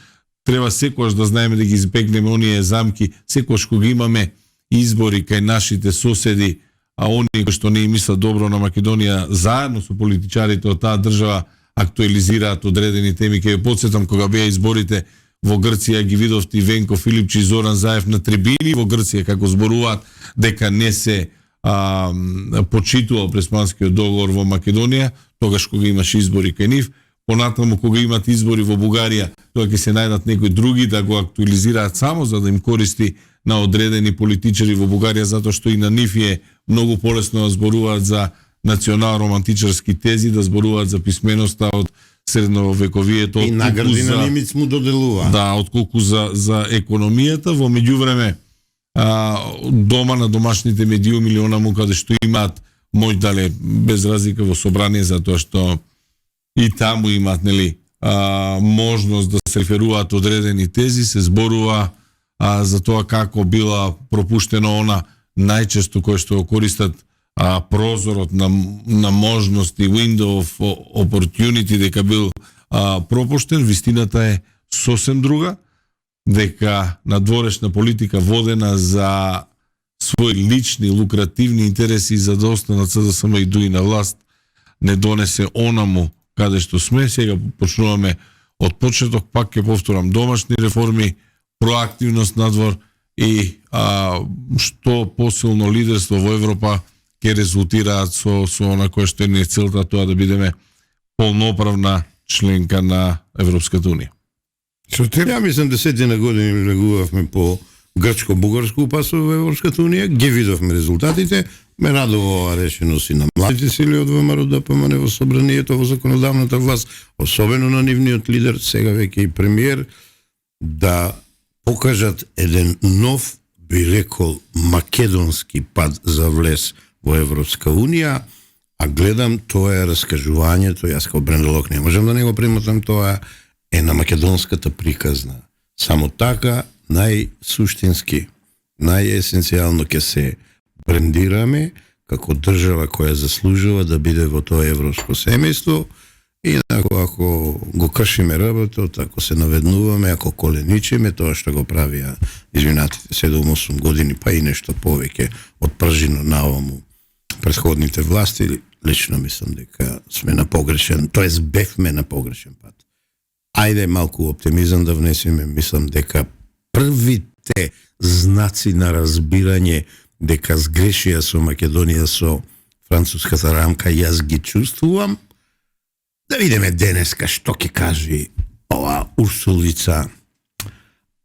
Треба секогаш да знаеме да ги избегнеме оние замки, секогаш кога имаме избори кај нашите соседи, а оние кои што не мислат добро на Македонија, заедно со политичарите од таа држава актуализираат одредени теми. Ке ја подсетам кога беа изборите во Грција, ги видовте Венко Филипчи и Зоран Заев на трибини во Грција како зборуваат дека не се почитувал Преспанскиот договор во Македонија, тогаш кога имаше избори кај нив. Понатаму кога имат избори во Бугарија, тоа ќе се најдат некои други да го актуализираат само за да им користи на одредени политичари во Бугарија, затоа што и на нив е многу полесно да зборуваат за национал-романтичарски тези, да зборуваат за писменоста од средновековието. И награди на Немец му доделува. Да, отколку за економијата. Во меѓувреме, дома на домашните медиуми или онаму каде што имаат мој дале без разлика во собрание, затоа што и таму имаат можност да се реферуваат одредени тези, се зборува за тоа како била пропуштена она најчесто кој што го користат прозорот на можности, window of opportunity, дека бил пропуштен. Вистината е сосем друга, дека надворешна политика водена за своји лични лукративни интереси за да останат СДСМ и дуи на власт не донесе онаму каде што сме. Сега почнуваме од почеток, пак ќе повторам, домашни реформи, проактивност надвор и што посилно лидерство во Европа ќе резултираат со она кое што е целта, тоа да бидеме полноправна членка на Европската Унија. Ја мислам 10 години влегувавме по грчко-бугарско упасо во Европската Унија, ги видовме резултатите. Ме радува ова решеност и на младите сили од ВМРО ДПМН во собранието, во законодавната власт, особено на нивниот лидер, сега веќе и премиер, да покажат еден нов, би рекол, македонски пат за влез во Европска Унија, а гледам тоа е раскажувањето, јас како Брендалок не можам да не го примотам, тоа е на македонската приказна. Само така, најсуштински, најесенцијално ќе се брендираме како држава која заслужува да биде во тоа европско семејство. Инако ако го кршиме работот, ако се наведнуваме, ако коленичиме, тоа што го правија изминатите 7-8 години, па и нешто повеќе од пржино наоваму претходните власти, лично мислам дека сме на погрешен, тоест бевме на погрешен пат. Ајде малку оптимизам да внесеме, мислам дека првите знаци на разбирање дека сгрешија со Македонија, со француската рамка, јас ги чувствувам. Да видиме денеска што ќе кажи ова Урсулица.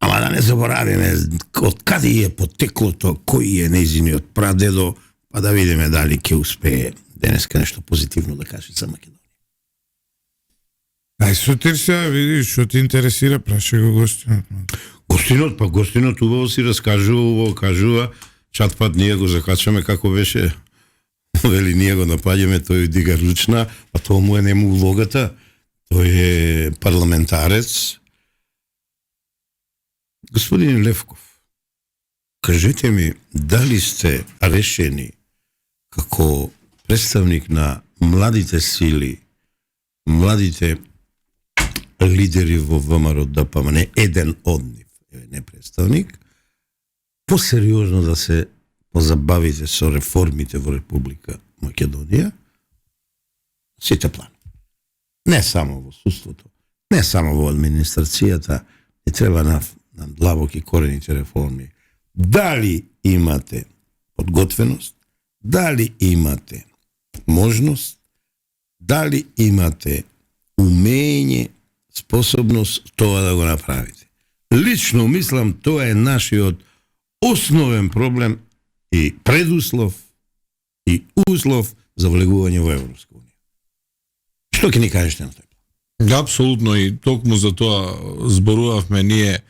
Ама да не заборавиме од каде е потеклото, кој е нејзиниот прадедо, па да видиме дали ќе успее денеска нешто позитивно да каже за Македонија. Ај сутир се, видиш, што ти интересира, праша го гостинот. Гостинот убаво си раскажува, кажува, чатпат ние го закачаме како беше, вели ние го напаѓаме, тој дига ручна, а тоа му е нему улогата, тој е парламентарец. Господин Левков, кажете ми, дали сте решени како представник на младите сили, младите лидери во ВМРО ДПМН, еден од нив, не представник, посериозно да се позабавите со реформите во Република Македонија, сите плани. Не само во судството, не само во администрацијата, не треба на длабоки корените реформи. Дали имате подготвеност, дали имате можност, дали имате умење, способност тоа да го направите. Лично мислам тоа е нашиот основен проблем и предуслов и услов за влегување во Европска унија. Што ќе ни кажете на тоа? Апсолутно, и токму за тоа зборувавме, ние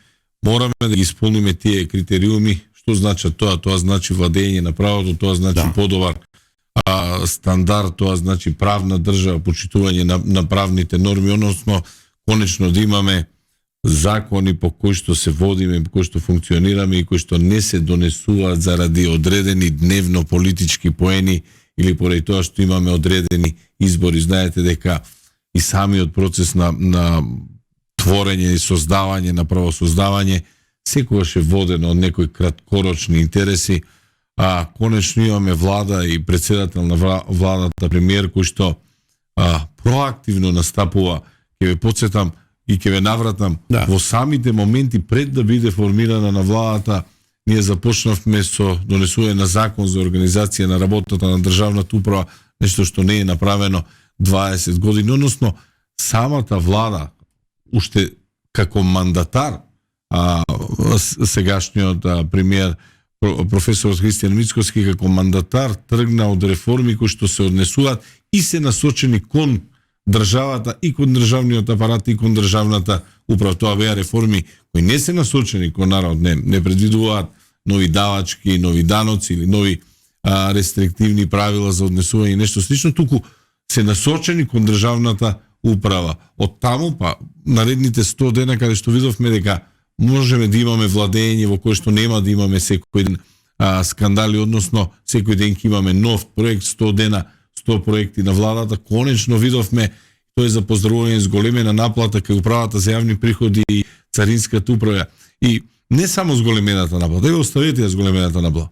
мораме да ги исполниме тие критериуми. Што значи тоа? Тоа значи владење на правото, тоа значи подобар стандард, тоа значи правна држава, почитување на правните норми, односно конечно да имаме закони по кои што се водиме, по кои што функционираме и кои што не се донесуваат заради одредени дневно политички поени или поради тоа што имаме одредени избори. Знаете дека и самиот процес на творење и создавање, на правосоздавање, секогаш е водено од некои краткорочни интереси, а конечно имаме влада и председател на владата, премиер, кој што проактивно настапува. Ќе ве потсетам и ќе ве навратам, во самите моменти пред да биде формирана на владата, ние започнавме со донесување на закон за организација на работата на државната управа, нешто што не е направено 20 години, односно самата влада, уште како мандатар, сегашниот премиер професор Христијан Мицкоски како мандатар тргна од реформи кои што се однесуваат и се насочени кон државата и кон државниот апарат и кон државната управа. Тоа беа реформи кои не се насочени кон народ, не предвидуваат нови давачки, нови даноци или нови рестриктивни правила за однесување нешто слично, туку се насочени кон државната управа. Од таму па наредните 100 дена каде што видовме дека можеме да имаме владење во кое што нема да имаме секој ден скандали, односно секој ден ќе имаме нов проект, 100 дена, 100 проекти на владата, конечно видовме, тоа е за поздравување, зголемена наплата кај управата за јавни приходи и царинската управа. И не само зголемената наплата, еве оставете ја зголемената наплата.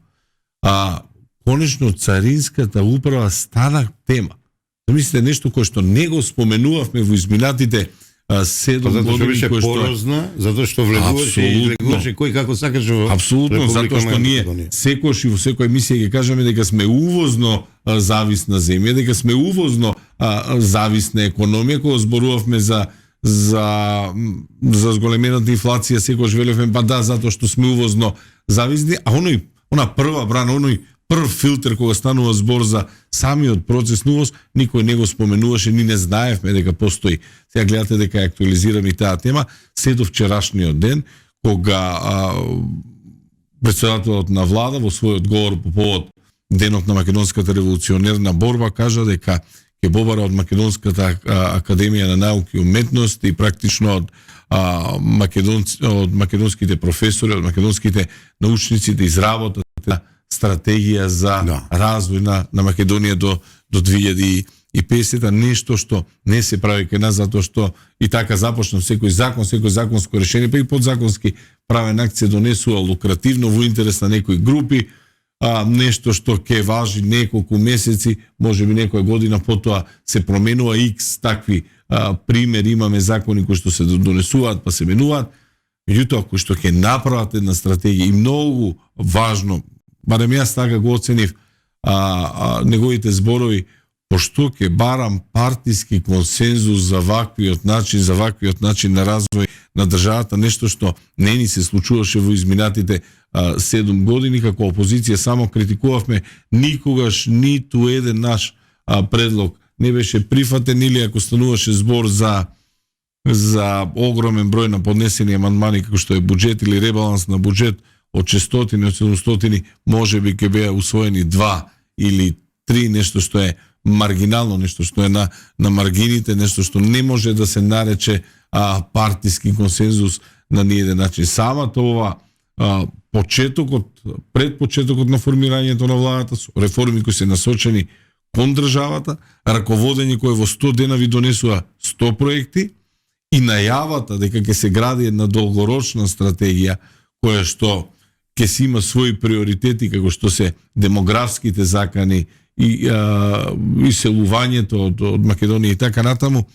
Конечно царинската управа стана тема. Замислите нешто кое што не го споменувавме во изминатите 7 години, кој што порозна, затоа што влегуваше кој како сакаше во Апсолутно, затоа што ние секојаш и во секоја емисија ќе кажеме дека сме увозно зависна земја, дека сме увозно зависна економија, кога зборувавме за зголемената инфлација, секојаш велевме па да, затоа што сме увозно зависни, а она прва брана, прв филтер кога станува збор за самиот процес на увоз, никој не го споменуваше, ни не знаевме дека постои. Сега гледате дека е актуализирана и таа тема, се до вчерашниот ден, кога председателот на влада во својот говор по повод денот на македонската револуционерна борба кажа дека ќе побара од Македонската академија на науки и уметности и практично од македонските професори, од македонските научници да изработат стратегија за развој на Македонија до 2050, нешто што не се прави кај нас, затоа што и така започна секој законско решение, па и подзаконски правен акт се донесува лукративно во интерес на некои групи, нешто што ќе важи неколку месеци, можеби некоја година потоа се променува X такви примери, имаме закони кои што се донесуваат па се менуваат, меѓутоа кои што ќе направат една стратегија и многу важно, барем јас така го оценив неговите зборови, пошто ќе барам партиски консензус за ваквиот начин на развој на државата, нешто што не ни се случуваше во изминатите 7 години, како опозиција само критикувавме, никогаш ниту еден наш предлог не беше прифатен, или ако стануваше збор за огромен број на поднесени амандмани како што е буџет или ребаланс на буџет од 600 од 700, може би ќе беа усвоени 2 или 3, нешто што е маргинално, нешто што е на маргините, нешто што не може да се нарече партиски консензус на ниеден начин. Самата ова пред почетокот на формирањето на владата, со реформи кои се насочени кон државата, раководење кој во 100 дена ви донесува 100 проекти и најавата дека ќе се гради една долгорочна стратегија која што ќе си има своји приоритети, како што се демографските закани и селувањето од Македонија и така натаму,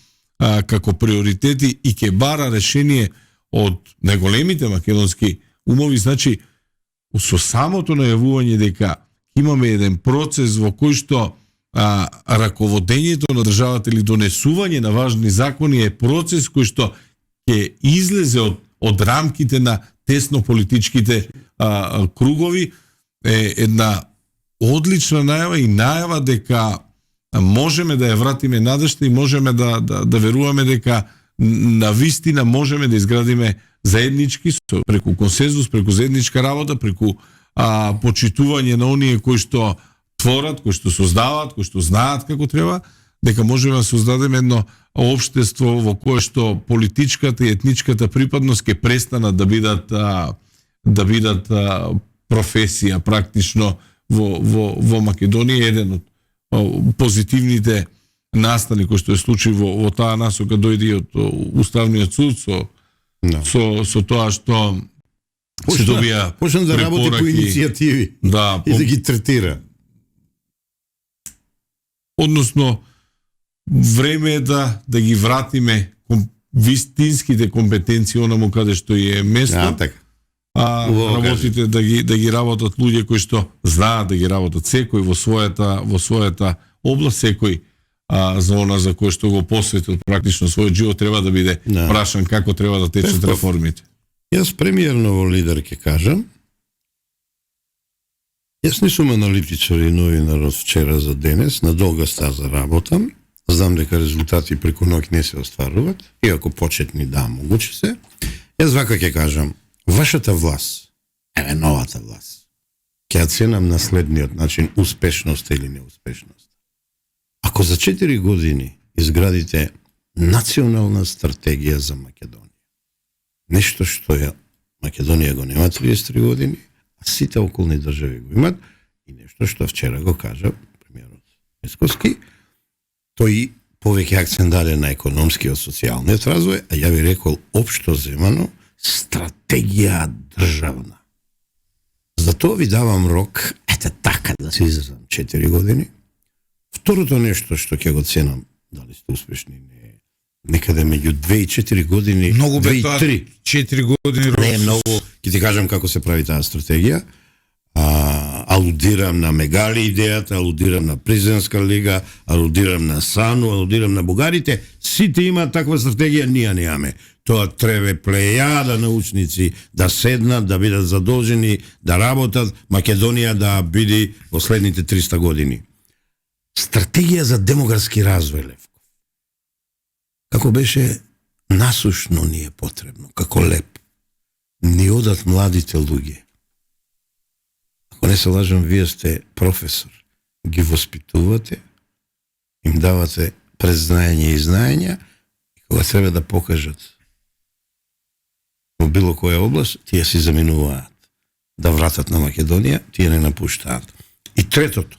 како приоритети, и ќе бара решение од најголемите македонски умови. Значи, со самото најавување дека имаме еден процес во кој што раководењето на државата или донесување на важни закони е процес кој што ќе излезе од рамките на тесно политичките кругови, е една одлична најава и најава дека можеме да ја вратиме надежта и можеме да веруваме дека навистина можеме да изградиме заеднички, преку консензус, преку заедничка работа, преку почитување на оние кои што творат, кои што создаваат, кои што знаат како треба, дека можеме да создадеме едно општество во кое што политичката и етничката припадност ќе престанат да бидат професија практично во Македонија. Еден од позитивните настани кои што е случај во таа насока дојде од Уставниот суд со тоа што се добија почна да работи по иницијативи и да ги третира. Односно, време е да ги вратиме вистинските компетенции онаму каде што е место. Работите да ги работат луѓе кои што знаат да ги работат, секој во својата област, секој за она за кој што го посветил практично својот живот треба да биде прашан како треба да течат реформите. Јас премиерно во Лидер ќе кажам, јас не сум аналитичар и новинар од вчера за денес, на долга стаза работам, знам дека резултати преку ноќ не се остваруваат, иако почетни могуче се. Јас вака ќе кажам, вашата власт, новата власт, ќе ја ценам на следниот начин, успешност или неуспешност. Ако за 4 години изградите национална стратегија за Македонија, нешто што Македонија го нема 33 години, а сите околни држави го имат, и нешто што вчера го кажа премиерот Мицкоски, тој повеќе акцент даде на економскиот, социјалниот развој, а ја би рекол општо земано стратегија државна. Затоа ви давам рок, така да се изразам, 4 години. Второто нешто што ќе го ценам, дали сте успешни, некаде меѓу 2 и 4 години, многу 2 и 3. 4 години. Не е многу, ќе ти кажам како се прави таа стратегија. Алудирам на Мегали идејата, алудирам на Президентска лига, алудирам на САНУ, алудирам на бугарите. Сите имаат таква стратегија, ние немаме. Тоа треба плејада научници да седнат, да бидат задолжени, да работат, Македонија да биде во следните 300 години. Стратегија за демографски развој, Левко. Како беше насушно ни е потребно, како леп. Ни одат младите луѓе. Ако не се лажам, вие сте професор. Ги воспитувате, им давате презнаење и знаења, и кога треба да покажат во било која област, тие си заминуваат. Да вратат на Македонија, тие не напуштаат. И третото,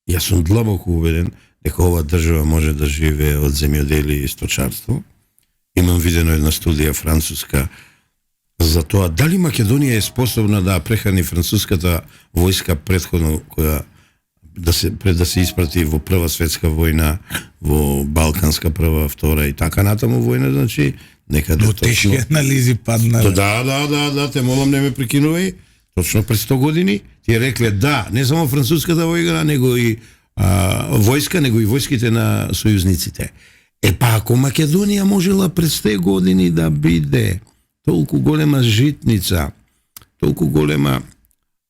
јас сум длабоко убеден дека ова држава може да живее од земјоделие и сточарство. Имам видено една студија француска за тоа дали Македонија е способна да прехрани француската војска претходно која пред да се испрати во Прва светска војна, во Балканска прва, втора и така натаму војна, значи некаде точно. Тешки анализи падна. Да, те молам не ме прекинувај. Точно пред 100 години тие рекле да, не само француската војна, него и војска, него и војските на сојузниците. Па ако Македонија можела през те години да биде толку голема житница, толку голема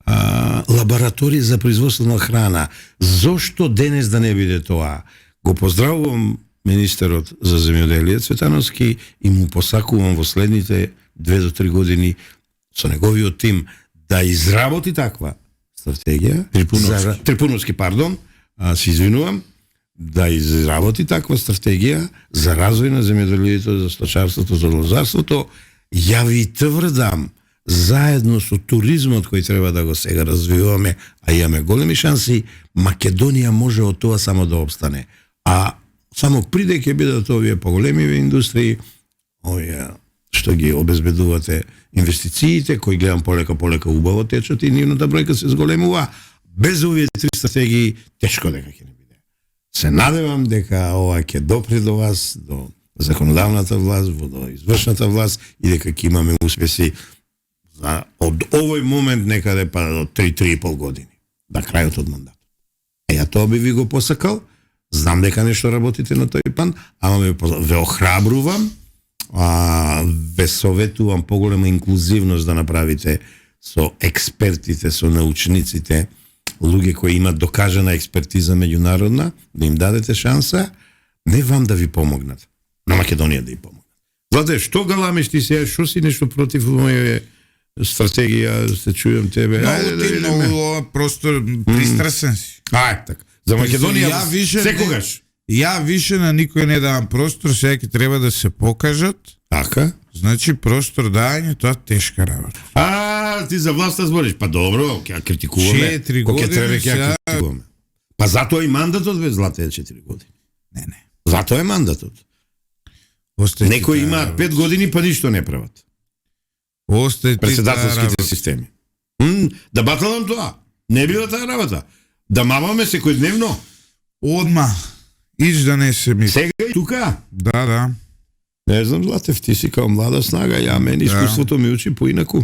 лабораторија за производство на храна, зошто денес да не биде тоа? Го поздравувам министерот за земјоделие Цветановски и му посакувам во следните 2 до 3 години со неговиот тим да изработи таква стратегија. Трипуновски, пардон, се извинувам, да изработи таква стратегија за развој на земјоделието, за сточарството, за лозарството. Ја ви тврдам, заедно со туризмот кој треба да го сега развиваме, а имаме големи шанси, Македонија може од тоа само да обстане. А само приде ќе бидат овие поголеми индустрии, овие што ги обезбедувате инвестициите, кои гледам полека убаво течат и нивната бројка се зголемува. Без овие 3 стратегии тешко дека ќе не биде. Се надевам дека ова ќе допре до вас, до законодавната власт, до извршната власт и дека ќе имаме успеси за од овој момент некаде па до 3-3,5 години, до крајот од мандатот. Ја тоа би ви го посакал, знам дека нешто работите на тој план, ама ве охрабрувам, ве советувам поголема инклузивност да направите со експертите, со научниците, луѓе кои имат докажана експертиза меѓународна, да им дадете шанса, не вам да ви помогнат, на Македонија да ја помогнат. Злате, што галамиш ти сега, што си нешто против моје стратегија, се чујам тебе. Много просто пристрасен си. Така. За Македонија секогаш. Ја више на никој не давам простор, сега ќе треба да се покажат. Така? Значи простор дање, тоа тешка работа. Ти за власта збориш. Па добро, ќе критикуваме. 4 години треба ќе критикуваме. Па затоа и мандатот бе злате 4 години. Не. Затоа е мандатот. Некои имаат 5 години па ништо не прават. Председателските системи. Да баталам тоа. Не била таа работа. Да мамаме секојдневно. Одма. Ич да не се мисли. Сега и тука. Да. Не знам, Златев, ти си као млада снага, ја мене искуството ми учи поинаку.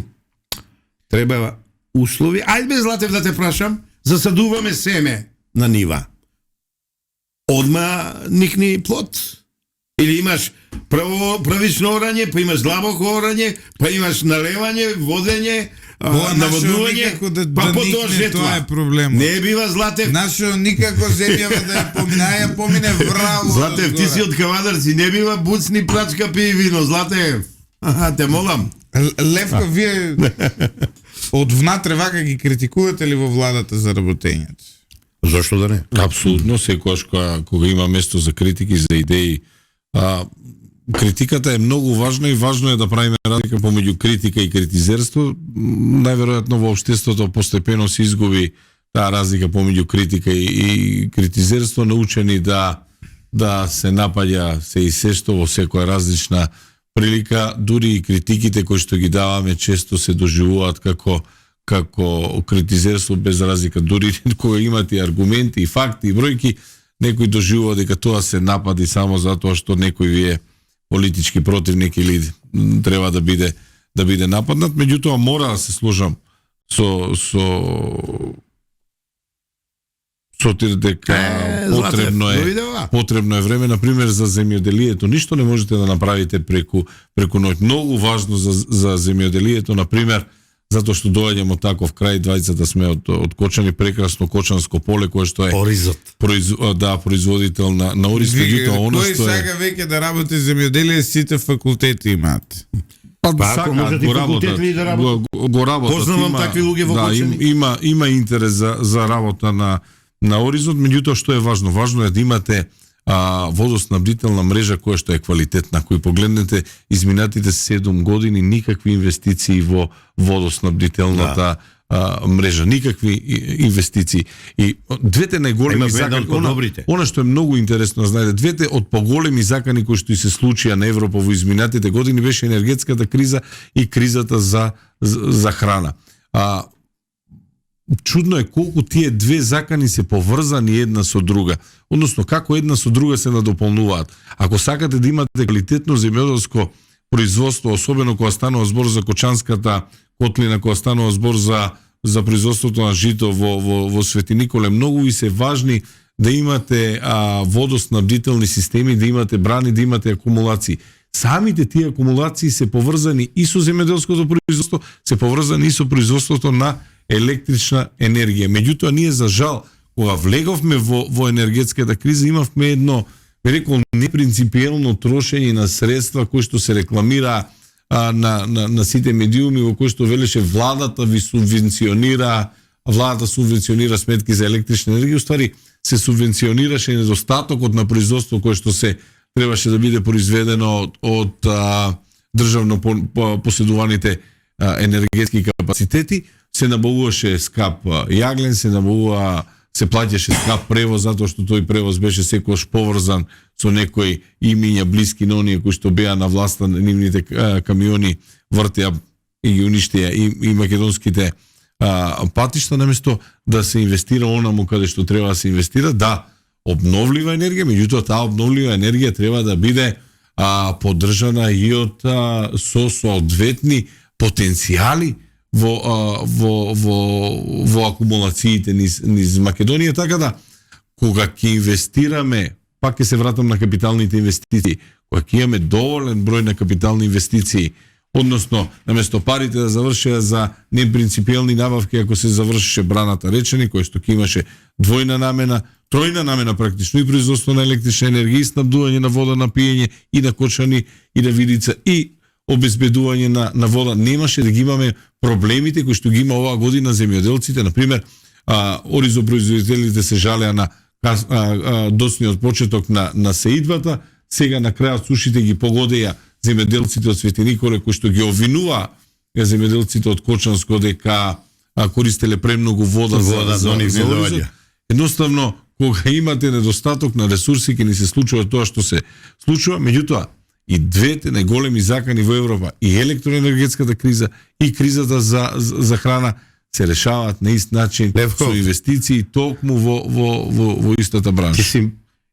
Треба услови. Ајде бе, Златев, да те прашам, засадуваме семе на нива. Одма никни плод. Или имаш правично орање, па имаш длабоко орање, па имаш налевање, водење, наводнување, па потоа жетва. Тоа е проблем. Не бива, Златев. Нашо никако земјава да ја помине враво. Златев, ти си од Кавадарци, не бива буцни, плачка, пи и вино, Златев. Те молам. Левко, вие од внатре вака ги критикувате ли во владата за работењето? Зошто да не? Апсолутно, секогаш кога има место за критики, за идеи. Критиката е многу важна и важно е да правиме разлика помеѓу критика и критизерство. Најверојатно во општеството постепено се изгуби таа разлика помеѓу критика и критизерство, научени да се напаѓа се и се што во секоја различна прилика, дури и критиките кои што ги даваме често се доживуваат како критизерство без разлика, дури кога имате аргументи и факти и бројки, некој доживува дека тоа се напади само затоа што некој ви е политички противник или треба да биде нападнат. Меѓутоа мора да се сложам со дека потребно е време, например, за земјоделието. Ништо не можете да направите преку ноќ. Многу важно за земјоделието, например, затоа што доаѓаме од таков крај, двајцата сме од Кочани, прекрасно Кочанско поле, кое што е Оризот. Производител на ориз, меѓутоа она што е... Кој сака веќе да работи земјоделие, сите факултети имаат. Па ако можат и факултети да работат. Го работат. Познавам такви луѓе во Кочани. Има интерес за работа на оризот, меѓутоа што е важно? Важно е да имате водоснабдителна мрежа која што е квалитетна. Кој погледнете изминатите 7 години никакви инвестиции во водоснабдителната мрежа, никакви инвестиции. И двете најголеми закани, она што е многу интересно, знаете, двете од поголеми закани кои што и се случија на Европа во изминатите години беше енергетската криза и кризата за храна. Чудно е колку тие две закани се поврзани една со друга. Односно, како една со друга се надополнуваат. Ако сакате да имате квалитетно земјоделско производство, особено кога станува збор за Кочанската котлина, кога станува збор за производството на жито во Свети Николе, многу ви се важни да имате водоснабдителни системи, да имате брани, да имате акумулации. Самите тие акумулации се поврзани и со земјоделското производство, се поврзани и со производството на електрична енергија. Меѓутоа, ние за жал, кога влеговме во енергетската криза, имавме едно, рекол, непринципиелно трошење на средства кои што се рекламира на сите медиуми, во кои што велеше владата субвенционира сметки за електрична енергија. Уствари, се субвенционираше недостатокот на производство кој што се требаше да биде произведено од државно поседуваните енергетски капацитети, се набавуваше скап јаглен, се плаќаше скап превоз, затоа што тој превоз беше секојаш поврзан со некои имиња блиски на оние кои што беа на власта, нивните камиони вртеа и ги уништија и македонските патишта, наместо да се инвестира онаму каде што треба да се инвестира, да, обновлива енергија, меѓутоа таа обновлива енергија треба да биде поддржана и од со соодветни потенцијали во акумулациите низ Македонија, така да кога ќе инвестираме, пак ќе се вратам на капиталните инвестиции, кога ќе имаме доволен број на капитални инвестиции, односно, наместо парите да завршеа за непринципиелни набавки, ако се завршеше браната Речени, кој што ќе имаше двојна намена, тројна намена практично, и производство на електрична енергија, и снабдување на вода на пиење, и на Кочани, и на Видица, и обезбедување на вода, немаше да ги имаме проблемите кои што ги има оваа година земјоделците. Например, оризопроизводителите се жалеа на доцниот почеток на сеидбата, сега на крајот сушите ги погодеја земјоделците од Свети Николе, кои што ги обвинуваа земјоделците од Кочанско дека користеле премногу вода за оризот. Едноставно, кога имате недостаток на ресурси, ќе ни се случува тоа што се случува, меѓутоа и двете најголеми закани во Европа, и електроенергетската криза, и кризата за храна, се решаваат на ист начин со инвестиции токму во истата бранша.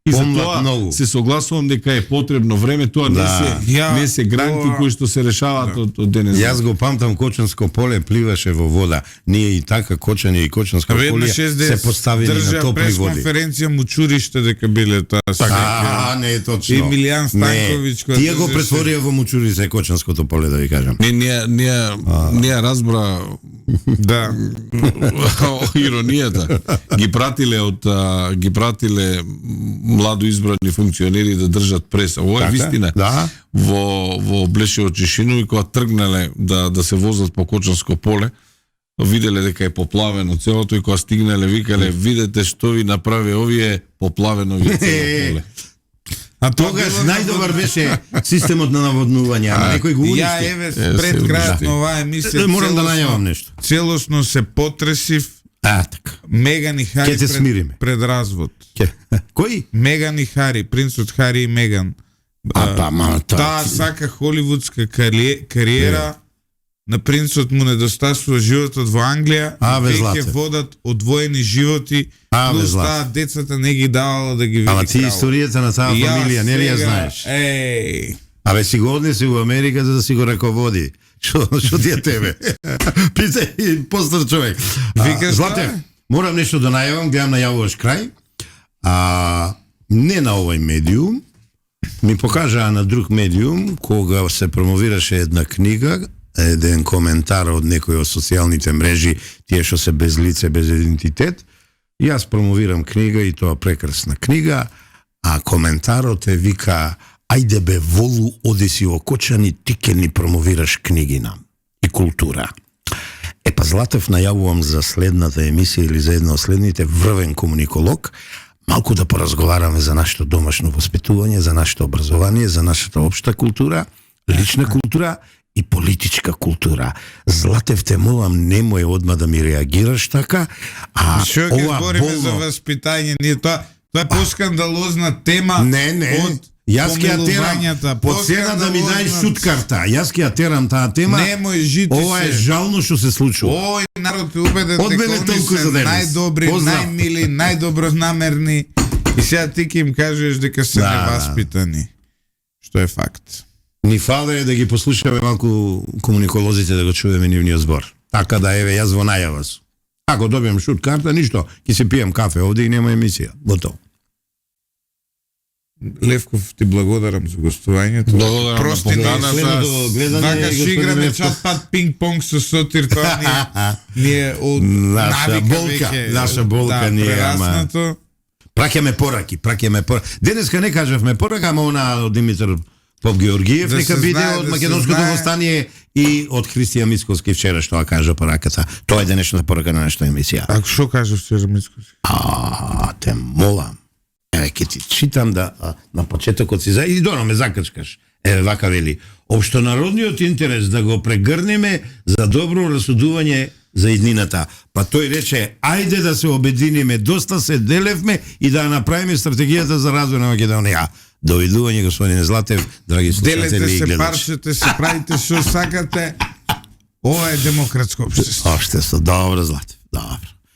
И за тоа се согласувам дека е потребно време, тоа не се гранки кои што се решаваат од денес. Јас го памтам, Кочанско поле пливаше во вода. Ние и така Кочани и Кочанско поле се поставени на топли води. Пресконференција мучуриште дека биле таа. Не е точно. Емилијан Станковиќ кој тие го претворија во мучурице Кочанското поле, да ви кажам. Не разбра да иронијата. Ги пратиле младо избрани функционери да држат преса. Ова е вистина. Да. Во блеше од Чешино, и кога тргнале да се возат по Кочанско поле, виделе дека е поплавено целото, и кога стигнале викале: видете што ви направи овие, поплавено ви цело поле. А тогаш најдобар беше системот на наводнување, ама некој го уништи. Ја пред крајот на оваа емисија морам да најавам нешто. Целосно се потресив. Така. Меган и Хари пред развод. Кој? Меган и Хари, принцот Хари и Меган. Таа сака холивудска кариера. На принцот му недостасува животот во Англија. Веќе водат одвоени животи. Плюс таа децата не ги давала да ги види. Ама ти историјата на таа фамилија не ја знаеш. Абе, си го однеси во Америка за да си го раководи. Што ти е тебе? Питај постар човек. Злате, морам нешто да најавам, гледам најавуваш крај. Не на овој медиум, ми покажаа на друг медиум, кога се промовираше една книга, еден коментар од некој од социјалните мрежи, тие што се без лице, без идентитет. Јас промовирам книга, и тоа прекрасна книга, а коментарот е вика: ајде бе, Волу, оди си во Кочани, ти ке ни промовираш книги нам и култура. Па Златев, најавувам за следната емисија или за една од следните, врвен комуниколог, малку да поразговараме за нашето домашно воспитување, за нашето образование, за нашата општа култура, лична култура и политичка култура. Златев, те молам, немој одма да ми реагираш така, Што ќе збориме за воспитање, ние тоа е поскандалозна тема. Не. Јас ќе ја терам, по цена да ми дај шуткарта, јас ќе ја терам таа тема. Немој жити се. Ова е жално што се случува. Ој народ е убеден дека они се најдобри, најмили, најдобронамерни, и сега ти ќе им кажеш дека се неваспитани. Што е факт. Ни фале да ги послушаме малку комуниколозите, да го чуеме нивниот збор. Така да, еве, јас во најава сум. Ако добием шут карта, ништо, ќе си пием кафе овде и нема емисија. Готово. Левков, ти благодарам за гостувањето. Благодарам Прости на ни, поканата. Вака ще играме чат пат пинг-понг со Сотир, тоа ние од Наша навика болка, веќе, наша болка да, ние, ама- прераснато. Праќаме пораки. Денеска не кажавме порака, ама она од Димитар Поп Георгиев, Да нека се биде знае, од да се Македонското знае. востание и од Христија Мисковски вчера што ја кажа пораката. Тоа е денешната порака на нашата емисија. Ако што кажеш вчера, Мицко? Те молам. Еве ќе ти читам да на почетокот си и доно ме закачкаш. Еве вака вели: општонародниот интерес да го прегрнеме за добро расудување за иднината. Па тој рече: ајде да се обединиме, доста се делевме и да направиме стратегијата за развој на Македонија. Довидување, господин Златев, драги слушатели Делете и се, гледачи. парчете се, правите што сакате. Ова е демократско општество. Општество, добро, Златев, добро.